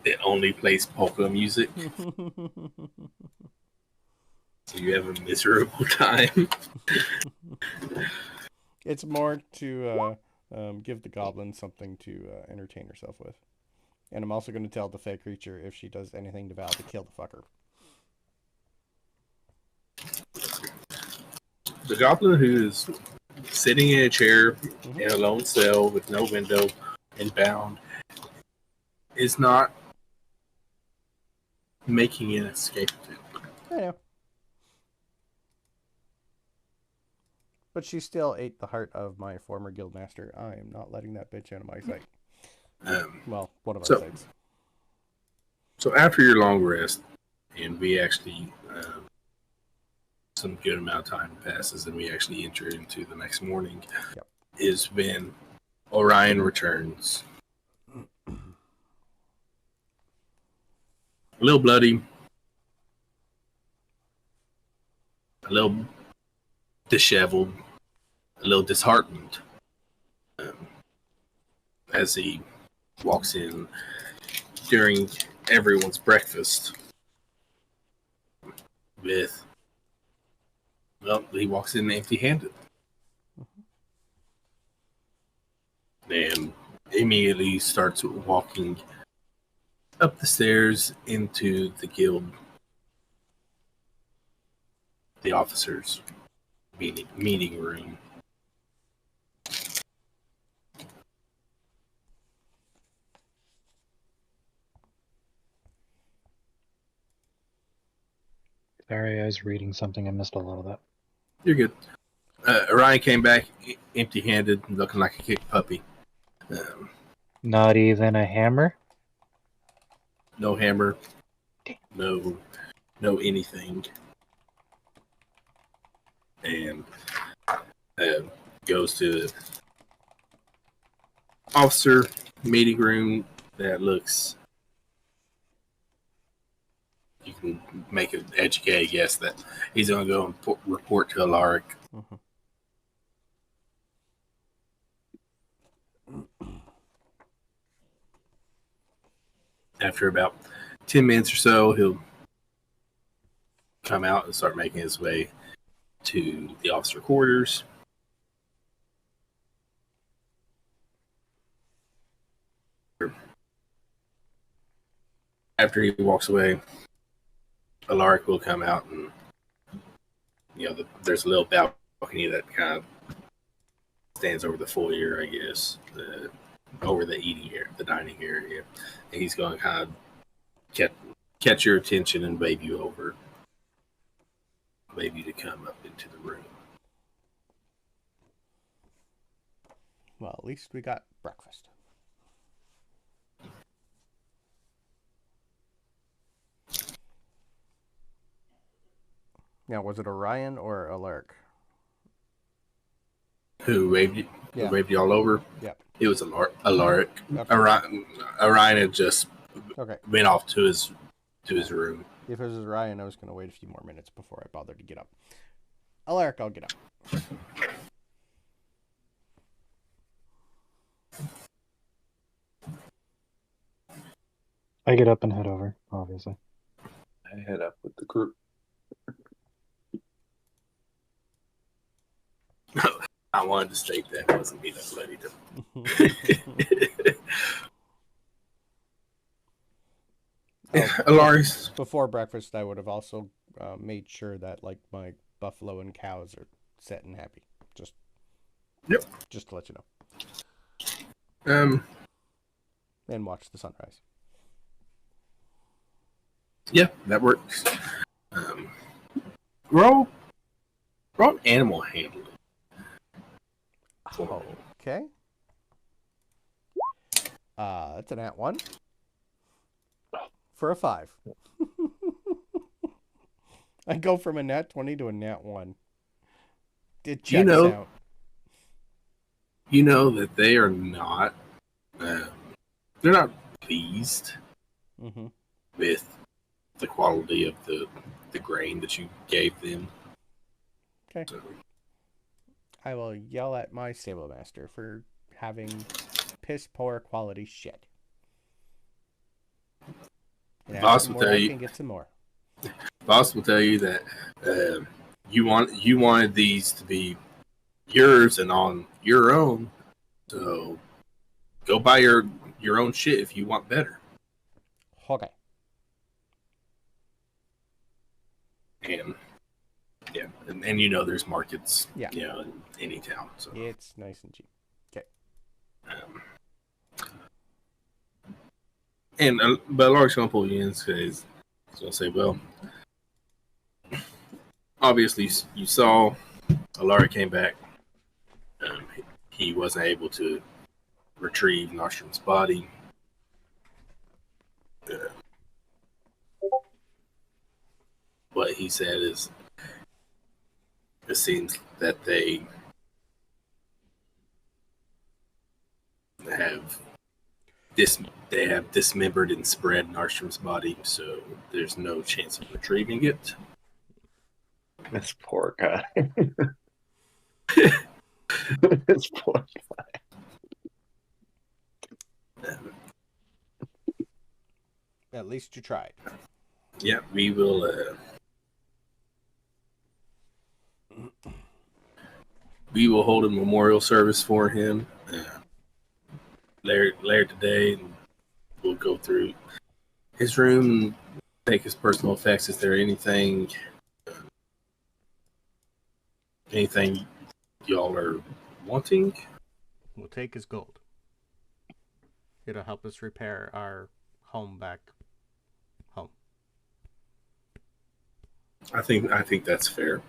Speaker 1: It only plays polka music, so you have a miserable time.
Speaker 3: It's more to give the goblin something to entertain herself with. And I'm also going to tell the fey creature if she does anything to Val to kill the fucker.
Speaker 1: The goblin who is sitting in a chair in a lone cell with no window and bound is not making an escape attempt.
Speaker 3: I know. But she still ate the heart of my former guildmaster. I am not letting that bitch out of my sight. Well, one of our sights.
Speaker 1: So after your long rest, and we actually, some good amount of time passes, and we actually enter into the next morning, is when Orion returns. A little bloody, a little disheveled, a little disheartened, as he walks in during everyone's breakfast with, well, he walks in empty-handed. And immediately starts walking up the stairs into the guild, the officers' meeting room.
Speaker 2: Sorry, I was reading something. I missed a lot of that.
Speaker 1: You're good. Orion came back empty-handed, looking like a kicked puppy.
Speaker 2: Not even a hammer?
Speaker 1: No hammer, no anything. And goes to the officer meeting room that looks, you can make an educated guess that he's going to go and report to Alaric. After about 10 minutes or so, he'll come out and start making his way to the officer quarters. After he walks away, Alaric will come out and, there's a little balcony that kind of stands over the foyer, I guess, over the eating area, the dining area. And he's going to kind of catch your attention and wave you over. Wave you to come up into the room.
Speaker 3: Well, at least we got breakfast. Now, was it Orion or Alaric?
Speaker 1: Who waved you?
Speaker 3: Yeah.
Speaker 1: Who waved y'all over?
Speaker 3: Yep.
Speaker 1: It was Alaric.
Speaker 3: Okay.
Speaker 1: Orion had just
Speaker 3: Okay.
Speaker 1: went off to his room.
Speaker 3: If it was Orion, I was going to wait a few more minutes before I bothered to get up. Alaric, I'll get up.
Speaker 2: I get up and head over, obviously.
Speaker 4: I head up with the group.
Speaker 1: I wanted to state that wasn't me that bloody to. Alaris.
Speaker 3: Before breakfast, I would have also made sure that like my buffalo and cows are set and happy. Just to let you know. And watch the sunrise.
Speaker 1: Yeah, that works. Roll animal handling.
Speaker 3: Okay. That's an at 1 for a 5. I go from a nat 20 to a nat 1. It checks out.
Speaker 1: You know that they are not. They're not pleased with the quality of the grain that you gave them.
Speaker 3: Okay.
Speaker 1: So,
Speaker 3: I will yell at my stable master for having piss poor quality shit. And
Speaker 1: Boss will tell you.
Speaker 3: Can get some more.
Speaker 1: Boss will tell you that you wanted these to be yours and on your own. So go buy your own shit if you want better.
Speaker 3: Okay.
Speaker 1: And yeah, and you know there's markets.
Speaker 3: Yeah.
Speaker 1: You know, in any town. So
Speaker 3: it's nice and cheap. Okay.
Speaker 1: But Lark's gonna pull you in because he's gonna say, well, obviously you saw Alara came back. He wasn't able to retrieve Nostrum's body. What he said is, it seems that they have dismembered and spread Narstrom's body, so there's no chance of retrieving it.
Speaker 4: This poor guy. This poor guy.
Speaker 3: At least you tried.
Speaker 1: Yeah, we will. We will hold a memorial service for him later today, and we'll go through his room and take his personal effects. Is there anything y'all are wanting?
Speaker 3: We'll take his gold. It'll help us repair our home back home.
Speaker 1: I think that's fair.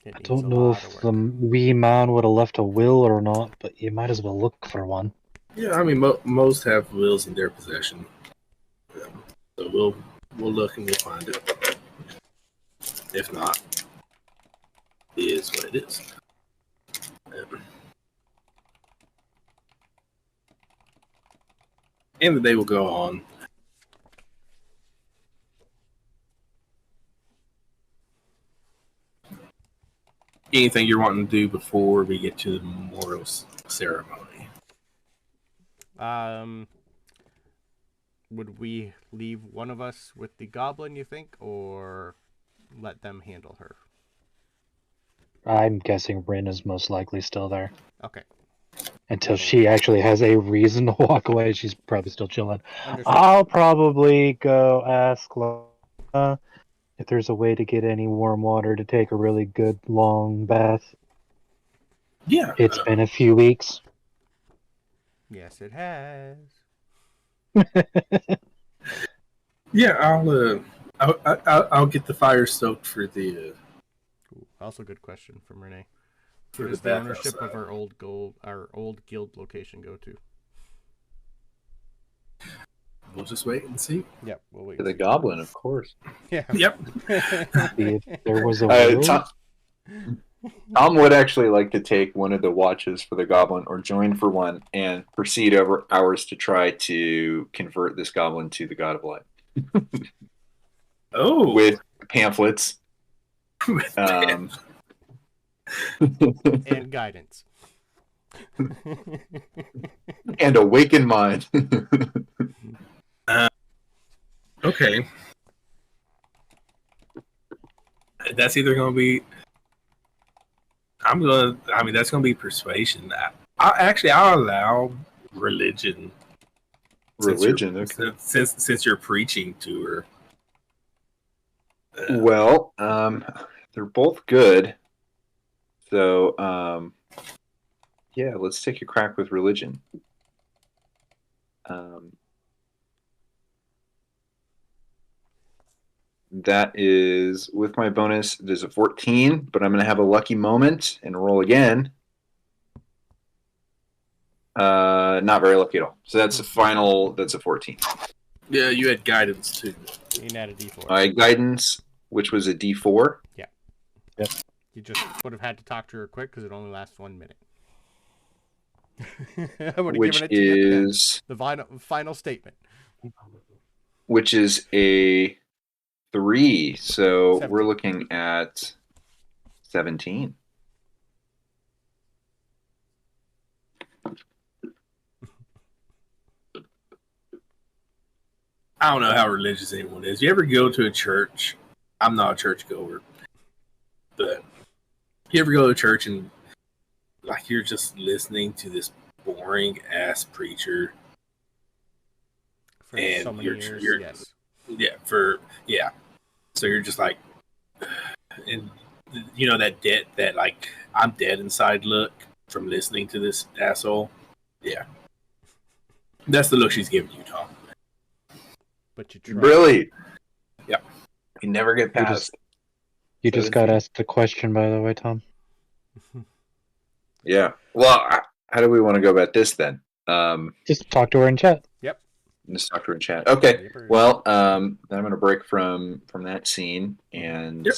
Speaker 2: I don't know if the wee man would have left a will or not, but you might as well look for one.
Speaker 1: Yeah, I mean, most have wills in their possession. So we'll look and we'll find it. If not, it is what it is. And the day will go on. Anything you're wanting to do before we get to the memorial ceremony?
Speaker 3: Would we leave one of us with the goblin, you think, or let them handle her?
Speaker 2: I'm guessing Rin is most likely still there.
Speaker 3: Okay.
Speaker 2: Until she actually has a reason to walk away, she's probably still chilling.
Speaker 3: Understood.
Speaker 2: I'll probably go ask Lana if there's a way to get any warm water to take a really good long bath.
Speaker 1: Yeah.
Speaker 2: It's been a few weeks.
Speaker 3: Yes, it has.
Speaker 1: Yeah, I'll get the fire stoked for the.
Speaker 3: Ooh, also good question from Renee.
Speaker 1: for
Speaker 3: Where
Speaker 1: the
Speaker 3: does the
Speaker 1: bathhouse
Speaker 3: ownership of
Speaker 1: side.
Speaker 3: our old guild location go to?
Speaker 1: We'll just wait and see.
Speaker 3: Yep, we'll wait.
Speaker 4: To
Speaker 3: And
Speaker 4: the
Speaker 3: see.
Speaker 4: goblin, of course.
Speaker 3: Yeah.
Speaker 1: Yep.
Speaker 2: If there was a will,
Speaker 4: Tom would actually like to take one of the watches for the goblin or join for one and proceed over hours to try to convert this goblin to the god of light
Speaker 1: Oh,
Speaker 4: with pamphlets.
Speaker 3: And guidance.
Speaker 4: And awaken mind.
Speaker 1: okay. That's either going to be. That's going to be persuasion. I'll allow religion.
Speaker 4: Religion, okay.
Speaker 1: Since you're preaching to her.
Speaker 4: Well, they're both good. So, yeah, let's take a crack with religion. That is, with my bonus, there's a 14, but I'm going to have a lucky moment and roll again. Not very lucky at all. So that's that's a 14.
Speaker 1: Yeah, you had guidance too.
Speaker 3: You can add a D4.
Speaker 4: I had guidance, which was a D4.
Speaker 3: Yeah.
Speaker 2: Yep.
Speaker 3: You just would have had to talk to her quick because it only lasts 1 minute. I would have
Speaker 4: Which
Speaker 3: given it to you at the end.
Speaker 4: is
Speaker 3: The final statement.
Speaker 4: which is a 3. So
Speaker 3: 17.
Speaker 4: we're looking at 17.
Speaker 1: I don't know how religious anyone is. You ever go to a church? I'm not a churchgoer, but you ever go to a church and like you're just listening to this boring ass preacher?
Speaker 3: For
Speaker 1: And
Speaker 3: so many years,
Speaker 1: yes. So you're just like, and you know that like I'm dead inside look from listening to this asshole. Yeah, that's the look she's giving you, Tom.
Speaker 3: But you try.
Speaker 4: Really?
Speaker 1: Yep.
Speaker 5: You never get past.
Speaker 2: you just got asked a question, by the way, Tom.
Speaker 4: Yeah. Well, how do we want to go about this then?
Speaker 2: Just talk to her in chat.
Speaker 4: Let's talk to her in chat. Okay. Well, then I'm going to break from that scene and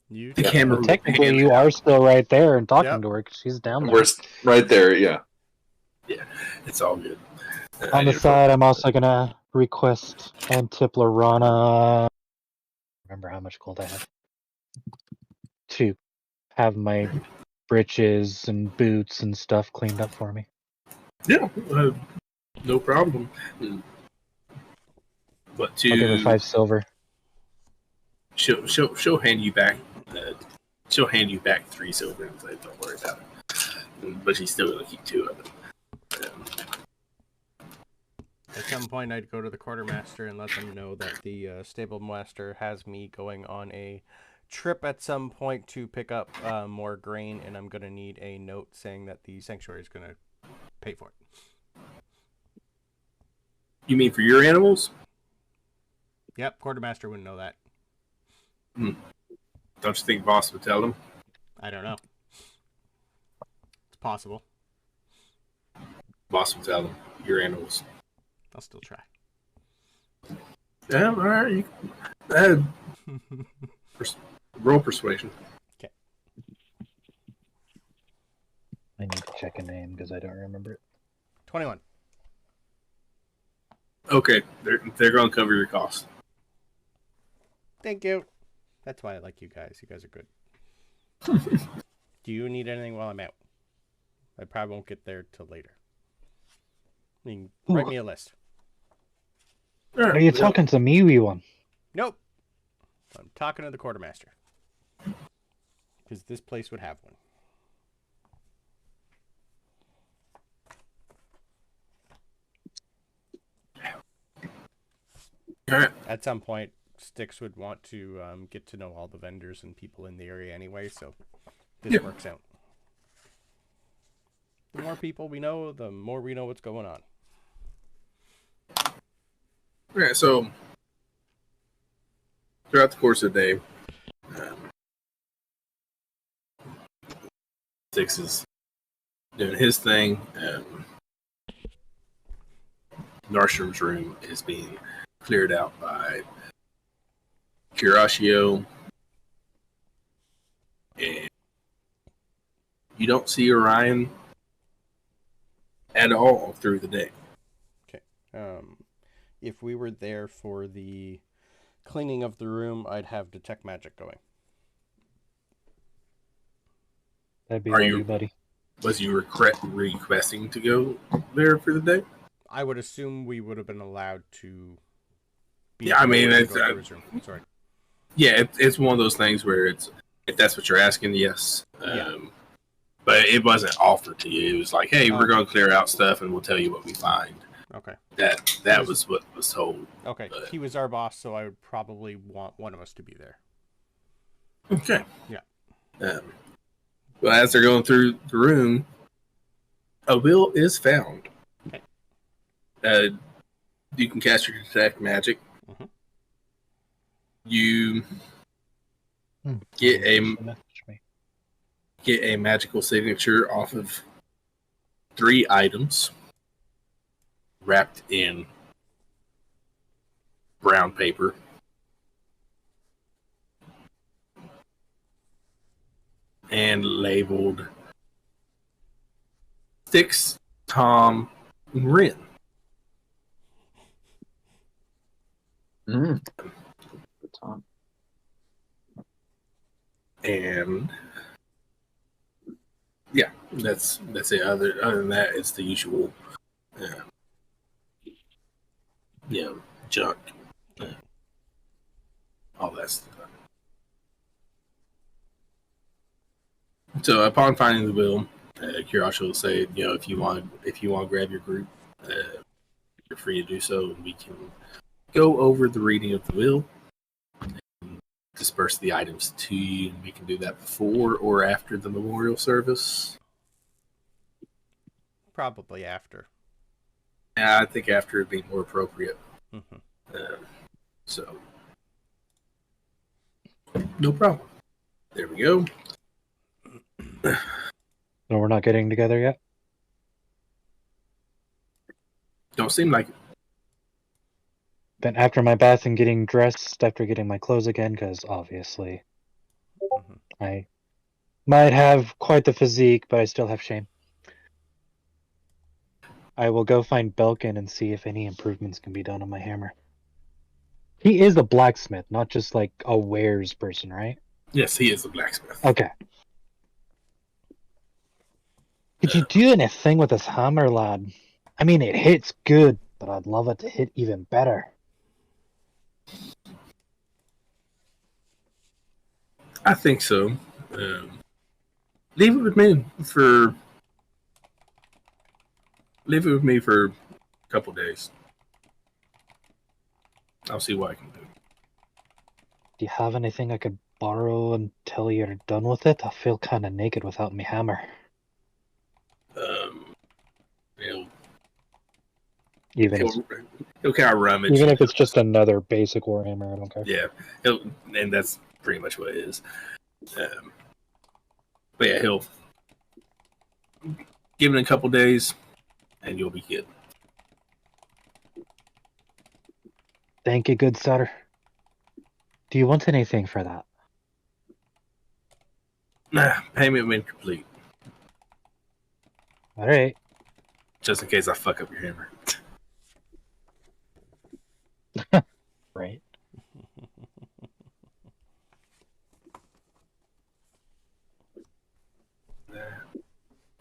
Speaker 3: You
Speaker 1: The camera.
Speaker 2: Well, technically, you are still right there and talking
Speaker 3: Yep.
Speaker 2: to her because she's down there.
Speaker 4: we're right there. Yeah.
Speaker 1: Yeah, it's all good.
Speaker 2: On the side, I'm also gonna request Antiplerana. Remember how much gold I have to have my breeches and boots and stuff cleaned up for me.
Speaker 1: Yeah, no problem. But
Speaker 2: I'll give her 5 silver.
Speaker 1: she'll hand you back. She'll hand you back 3 silver and say, "Don't worry about it." But she's still gonna keep 2 of it.
Speaker 3: At some point, I'd go to the quartermaster and let them know that the stable master has me going on a trip at some point to pick up more grain, and I'm going to need a note saying that the sanctuary is going to pay for it.
Speaker 1: You mean for your animals?
Speaker 3: Yep, quartermaster wouldn't know that.
Speaker 1: Don't you think boss would tell them?
Speaker 3: I don't know. It's possible.
Speaker 1: Boss would tell them your animals.
Speaker 3: I'll still try.
Speaker 1: Yeah, all right. Roll persuasion.
Speaker 3: Okay.
Speaker 2: I need to check a name because I don't remember it.
Speaker 3: 21.
Speaker 1: Okay, they're going to cover your costs.
Speaker 3: Thank you. That's why I like you guys. You guys are good. Do you need anything while I'm out? I probably won't get there till later. I mean, write me a list.
Speaker 2: Are you talking to me, wee one?
Speaker 3: Nope. I'm talking to the quartermaster. Because this place would have one.
Speaker 1: All right.
Speaker 3: At some point, Styx would want to get to know all the vendors and people in the area anyway, so this works out. The more people we know, the more we know what's going on.
Speaker 1: All right, so throughout the course of the day, Styx is doing his thing. Nordstrom's room is being cleared out by Curatio, and you don't see Orion at all through the day.
Speaker 3: Okay. If we were there for the cleaning of the room, I'd have detect magic going.
Speaker 2: That'd be
Speaker 1: Are
Speaker 2: all
Speaker 1: you-
Speaker 2: you, buddy.
Speaker 1: Was you requesting to go there for the day?
Speaker 3: I would assume we would have been allowed to.
Speaker 1: Yeah, I mean,
Speaker 3: to
Speaker 1: it's,
Speaker 3: go to his room. Sorry.
Speaker 1: Yeah, it's one of those things where it's, if that's what you're asking, yes.
Speaker 3: Yeah.
Speaker 1: But it wasn't offered to you. It was like, hey, we're going to clear out stuff and we'll tell you what we find.
Speaker 3: Okay.
Speaker 1: That was what was told.
Speaker 3: Okay.
Speaker 1: But-
Speaker 3: He was our boss, so I would probably want one of us to be there.
Speaker 1: Okay.
Speaker 3: Yeah.
Speaker 1: Well, as they're going through the room, a will is found.
Speaker 3: Okay.
Speaker 1: You can cast your detect magic.
Speaker 3: Mhm.
Speaker 1: You get a magical signature off of 3 items wrapped in brown paper. And labeled Styx, Tom, and Rin.
Speaker 4: Mm. Good time.
Speaker 1: And yeah, that's it. Other than that, it's the usual, junk, all that stuff. So upon finding the will, Kirash will say, if you want to grab your group, you're free to do so, and we can go over the reading of the will, and disperse the items to you, and we can do that before or after the memorial service.
Speaker 3: Probably after.
Speaker 1: Yeah, I think after would be more appropriate.
Speaker 3: Mm-hmm.
Speaker 1: So, no problem. There we go.
Speaker 2: No, we're not getting together yet?
Speaker 1: Don't seem like it.
Speaker 2: Then after my bath and getting dressed, after getting my clothes again, because obviously
Speaker 3: Mhm.
Speaker 2: I might have quite the physique, but I still have shame. I will go find Belkin and see if any improvements can be done on my hammer. He is a blacksmith, not just like a wares person, right?
Speaker 1: Yes, he is a blacksmith.
Speaker 2: Okay. Could you do anything with this hammer, lad? I mean, it hits good, but I'd love it to hit even better.
Speaker 1: I think so. Leave it with me for a couple days. I'll see what I can do.
Speaker 2: Do you have anything I could borrow until you're done with it? I feel kind of naked without my hammer. Even
Speaker 1: He'll kind of rummage.
Speaker 2: even if it's just another basic warhammer, I don't care.
Speaker 1: Yeah, and that's pretty much what it is. But yeah, he'll give it a couple days, and you'll be good.
Speaker 2: Thank you, good sir. Do you want anything for that?
Speaker 1: Payment when complete,
Speaker 2: All right.
Speaker 1: just in case I fuck up your hammer.
Speaker 2: Right.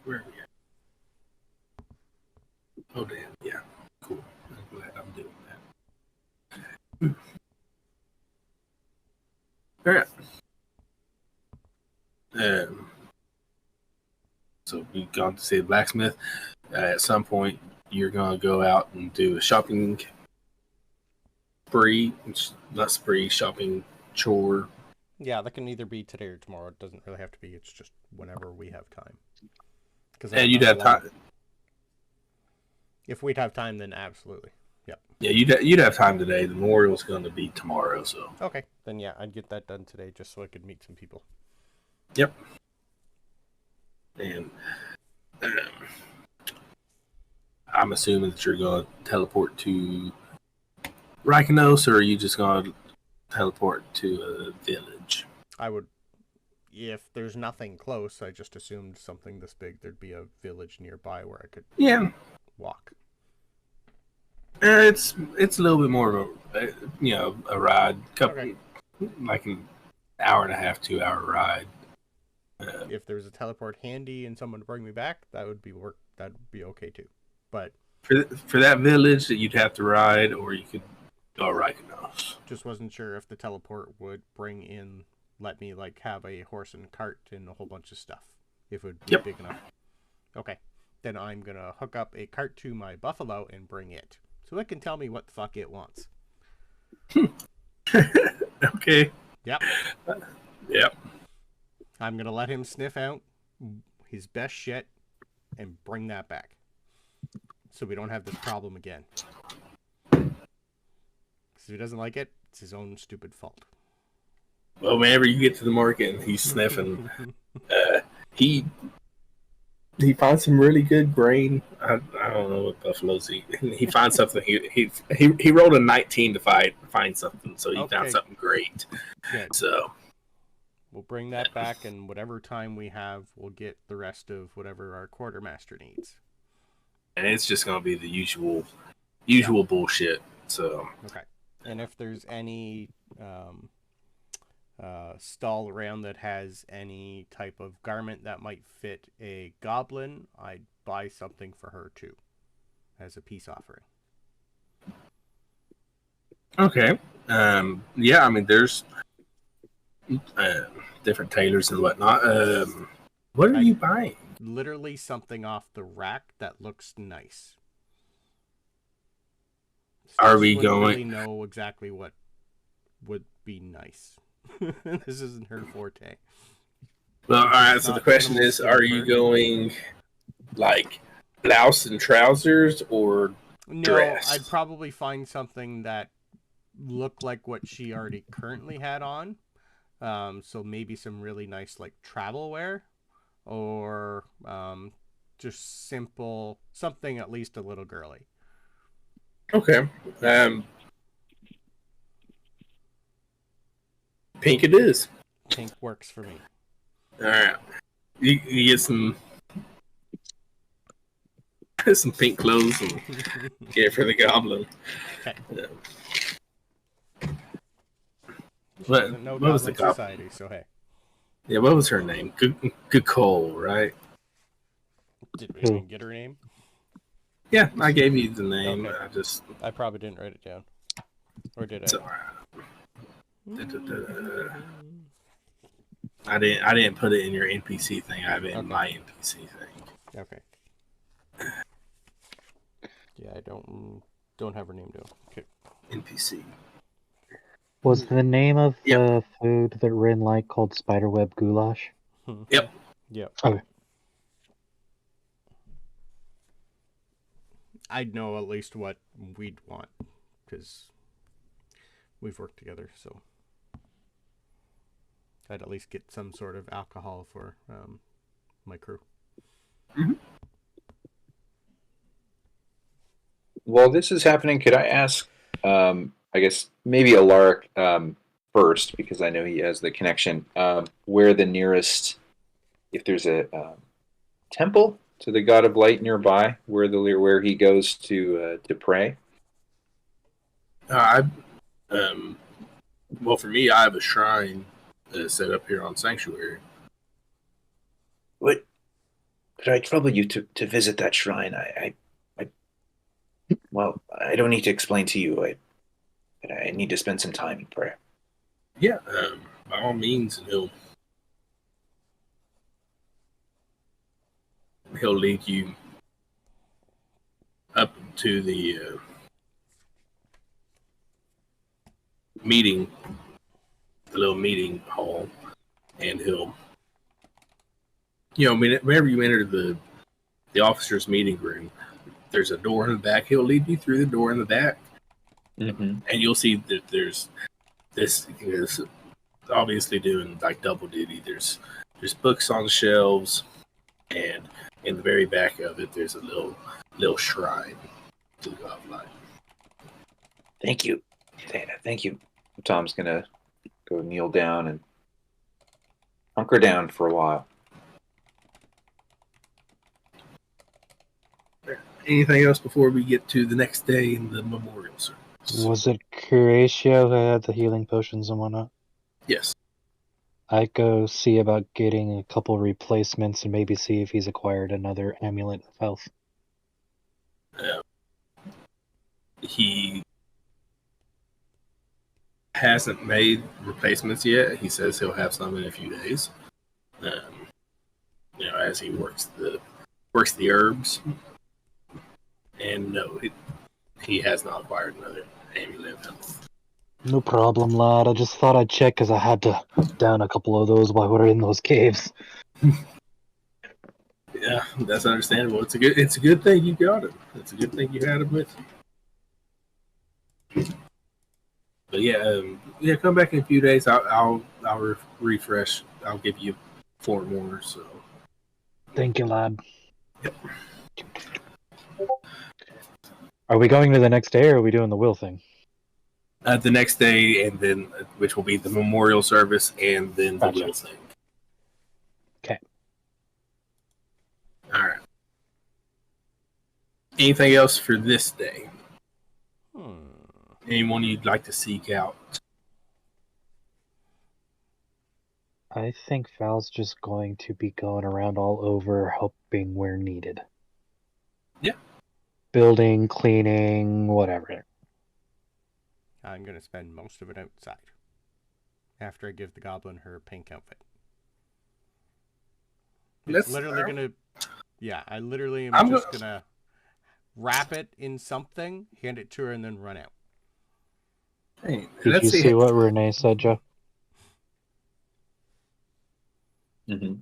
Speaker 1: Where are we at? Oh damn, yeah, cool. I'm glad I'm doing that. All right. So we've gone to see the blacksmith. At some point, you're gonna go out and do a shopping spree, not spree, shopping chore.
Speaker 3: Yeah, that can either be today or tomorrow. It doesn't really have to be. It's just whenever we have time.
Speaker 1: And you'd have time.
Speaker 3: If we'd have time, then absolutely. Yep.
Speaker 1: Yeah, you'd have time today. The memorial's going to be tomorrow, so.
Speaker 3: Okay, then yeah, I'd get that done today just so I could meet some people.
Speaker 1: Yep. And I'm assuming that you're going to teleport to Rykanos, or are you just going to teleport to a village?
Speaker 3: I would, if there's nothing close, I just assumed something this big, there'd be a village nearby where I could walk.
Speaker 1: It's a little bit more of a a ride, like an hour and a half, 2 hour ride.
Speaker 3: If there's a teleport handy and someone to bring me back, that would be okay too. But
Speaker 1: for that village, that you'd have to ride, or you could go Rykanos.
Speaker 3: Just wasn't sure if the teleport would let me like have a horse and cart and a whole bunch of stuff. If it would be big enough. Okay, then I'm gonna hook up a cart to my buffalo and bring it, so it can tell me what the fuck it wants.
Speaker 1: Okay.
Speaker 3: Yep.
Speaker 1: Yep.
Speaker 3: I'm gonna let him sniff out his best shit and bring that back, so we don't have this problem again. Because if he doesn't like it, it's his own stupid fault.
Speaker 1: Well, whenever you get to the market and he's sniffing, he finds some really good grain. I don't know what buffaloes eat. He finds something. He rolled a 19 to find something, so he found something great.
Speaker 3: Good.
Speaker 1: So
Speaker 3: we'll bring that back, and whatever time we have, we'll get the rest of whatever our quartermaster needs.
Speaker 1: And it's just going to be the usual bullshit. So
Speaker 3: okay. And if there's any stall around that has any type of garment that might fit a goblin, I'd buy something for her too, as a peace offering.
Speaker 1: Okay. Yeah, I mean, there's different tailors and whatnot. What are you buying?
Speaker 3: Literally something off the rack that looks nice.
Speaker 1: Are we
Speaker 3: Wouldn't
Speaker 1: going?
Speaker 3: really know exactly what would be nice. This isn't her forte.
Speaker 1: Well, all right. So the question is, are you going like blouse and trousers or dress?
Speaker 3: No, I'd probably find something that looked like what she already currently had on. So maybe some really nice like travel wear, or just simple something at least a little girly.
Speaker 1: Okay. Pink it is.
Speaker 3: Pink works for me.
Speaker 1: All right. You get some pink clothes and get it for the goblin.
Speaker 3: Okay.
Speaker 1: What was the goblin?
Speaker 3: Society, so hey.
Speaker 1: Yeah, what was her name? Good Cole, right?
Speaker 3: Did we even get her name?
Speaker 1: Yeah, I gave you the name.
Speaker 3: Okay. I probably didn't write it down. Or did I?
Speaker 1: It's all right. I didn't put it in your NPC thing. I have it in my NPC thing.
Speaker 3: Okay. Yeah, I don't have her name down. Okay.
Speaker 1: NPC.
Speaker 2: Was the name of the food that Rin liked called spiderweb goulash?
Speaker 1: Yep.
Speaker 3: Yep.
Speaker 2: Okay.
Speaker 3: I'd know at least what we'd want, because we've worked together, so I'd at least get some sort of alcohol for my crew.
Speaker 1: Mm-hmm.
Speaker 4: While this is happening, could I ask, I guess maybe Alaric first, because I know he has the connection, where the nearest, if there's a temple to the god of light nearby, where he goes to pray?
Speaker 1: Well, for me, I have a shrine set up here on Sanctuary.
Speaker 5: What? Could I trouble you to visit that shrine? Well, I don't need to explain to you. I need to spend some time in prayer.
Speaker 1: Yeah, by all means, he'll lead you up to the little meeting hall, and he'll, whenever you enter the officers' meeting room, there's a door in the back. He'll lead you through the door in the back, and you'll see that there's this obviously doing like double duty. There's books on the shelves. And in the very back of it, there's a little shrine to the god of light.
Speaker 5: Thank you. Thank you.
Speaker 4: Tom's gonna go kneel down and hunker down for a while.
Speaker 1: Anything else before we get to the next day in the memorial service?
Speaker 2: Was it Curatio who had the healing potions and whatnot?
Speaker 1: Yes.
Speaker 2: I go see about getting a couple replacements and maybe see if he's acquired another amulet of health.
Speaker 1: He hasn't made replacements yet. He says he'll have some in a few days. As he works the herbs. And no, he has not acquired another amulet of health.
Speaker 2: No problem, lad. I just thought I'd check because I had to down a couple of those while we were in those caves.
Speaker 1: Yeah, that's understandable. It's a good thing you got him. It's a good thing you had him with you. But yeah, come back in a few days. I'll refresh. I'll give you 4 more. So
Speaker 2: Thank you, lad.
Speaker 1: Yep.
Speaker 2: Are we going to the next day, or are we doing the will thing?
Speaker 1: The next day, and then which will be the memorial service, and then the
Speaker 2: Gotcha.
Speaker 1: will thing.
Speaker 2: Okay.
Speaker 1: All right. Anything else for this day? Anyone you'd like to seek out?
Speaker 2: I think Val's just going to be going around all over helping where needed.
Speaker 1: Yeah.
Speaker 2: Building, cleaning, whatever.
Speaker 3: I'm going to spend most of it outside after I give the goblin her pink outfit. It's literally going to... Yeah, I literally am just going to wrap it in something, hand it to her, and then run out.
Speaker 1: Hey,
Speaker 2: Did you see what Renee said, Joe?
Speaker 4: Mm-hmm.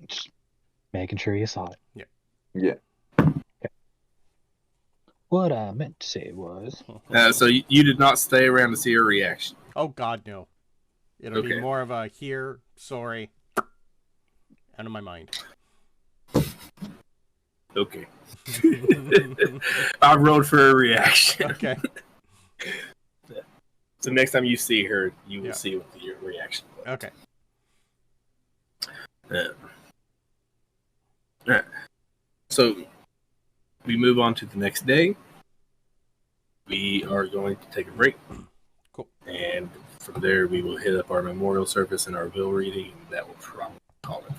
Speaker 2: Just making sure you saw it.
Speaker 4: Yeah.
Speaker 2: Okay. What I meant to say was...
Speaker 1: So you did not stay around to see her reaction?
Speaker 3: Oh, God, no. It'll be more of a here, sorry, out of my mind.
Speaker 1: Okay. I rolled for a reaction.
Speaker 3: Okay.
Speaker 1: So next time you see her, you will see what your reaction was.
Speaker 3: Okay.
Speaker 1: Alright. So we move on to the next day. We are going to take a break.
Speaker 3: Cool.
Speaker 1: And from there, we will hit up our memorial service and our will reading. That will probably call it.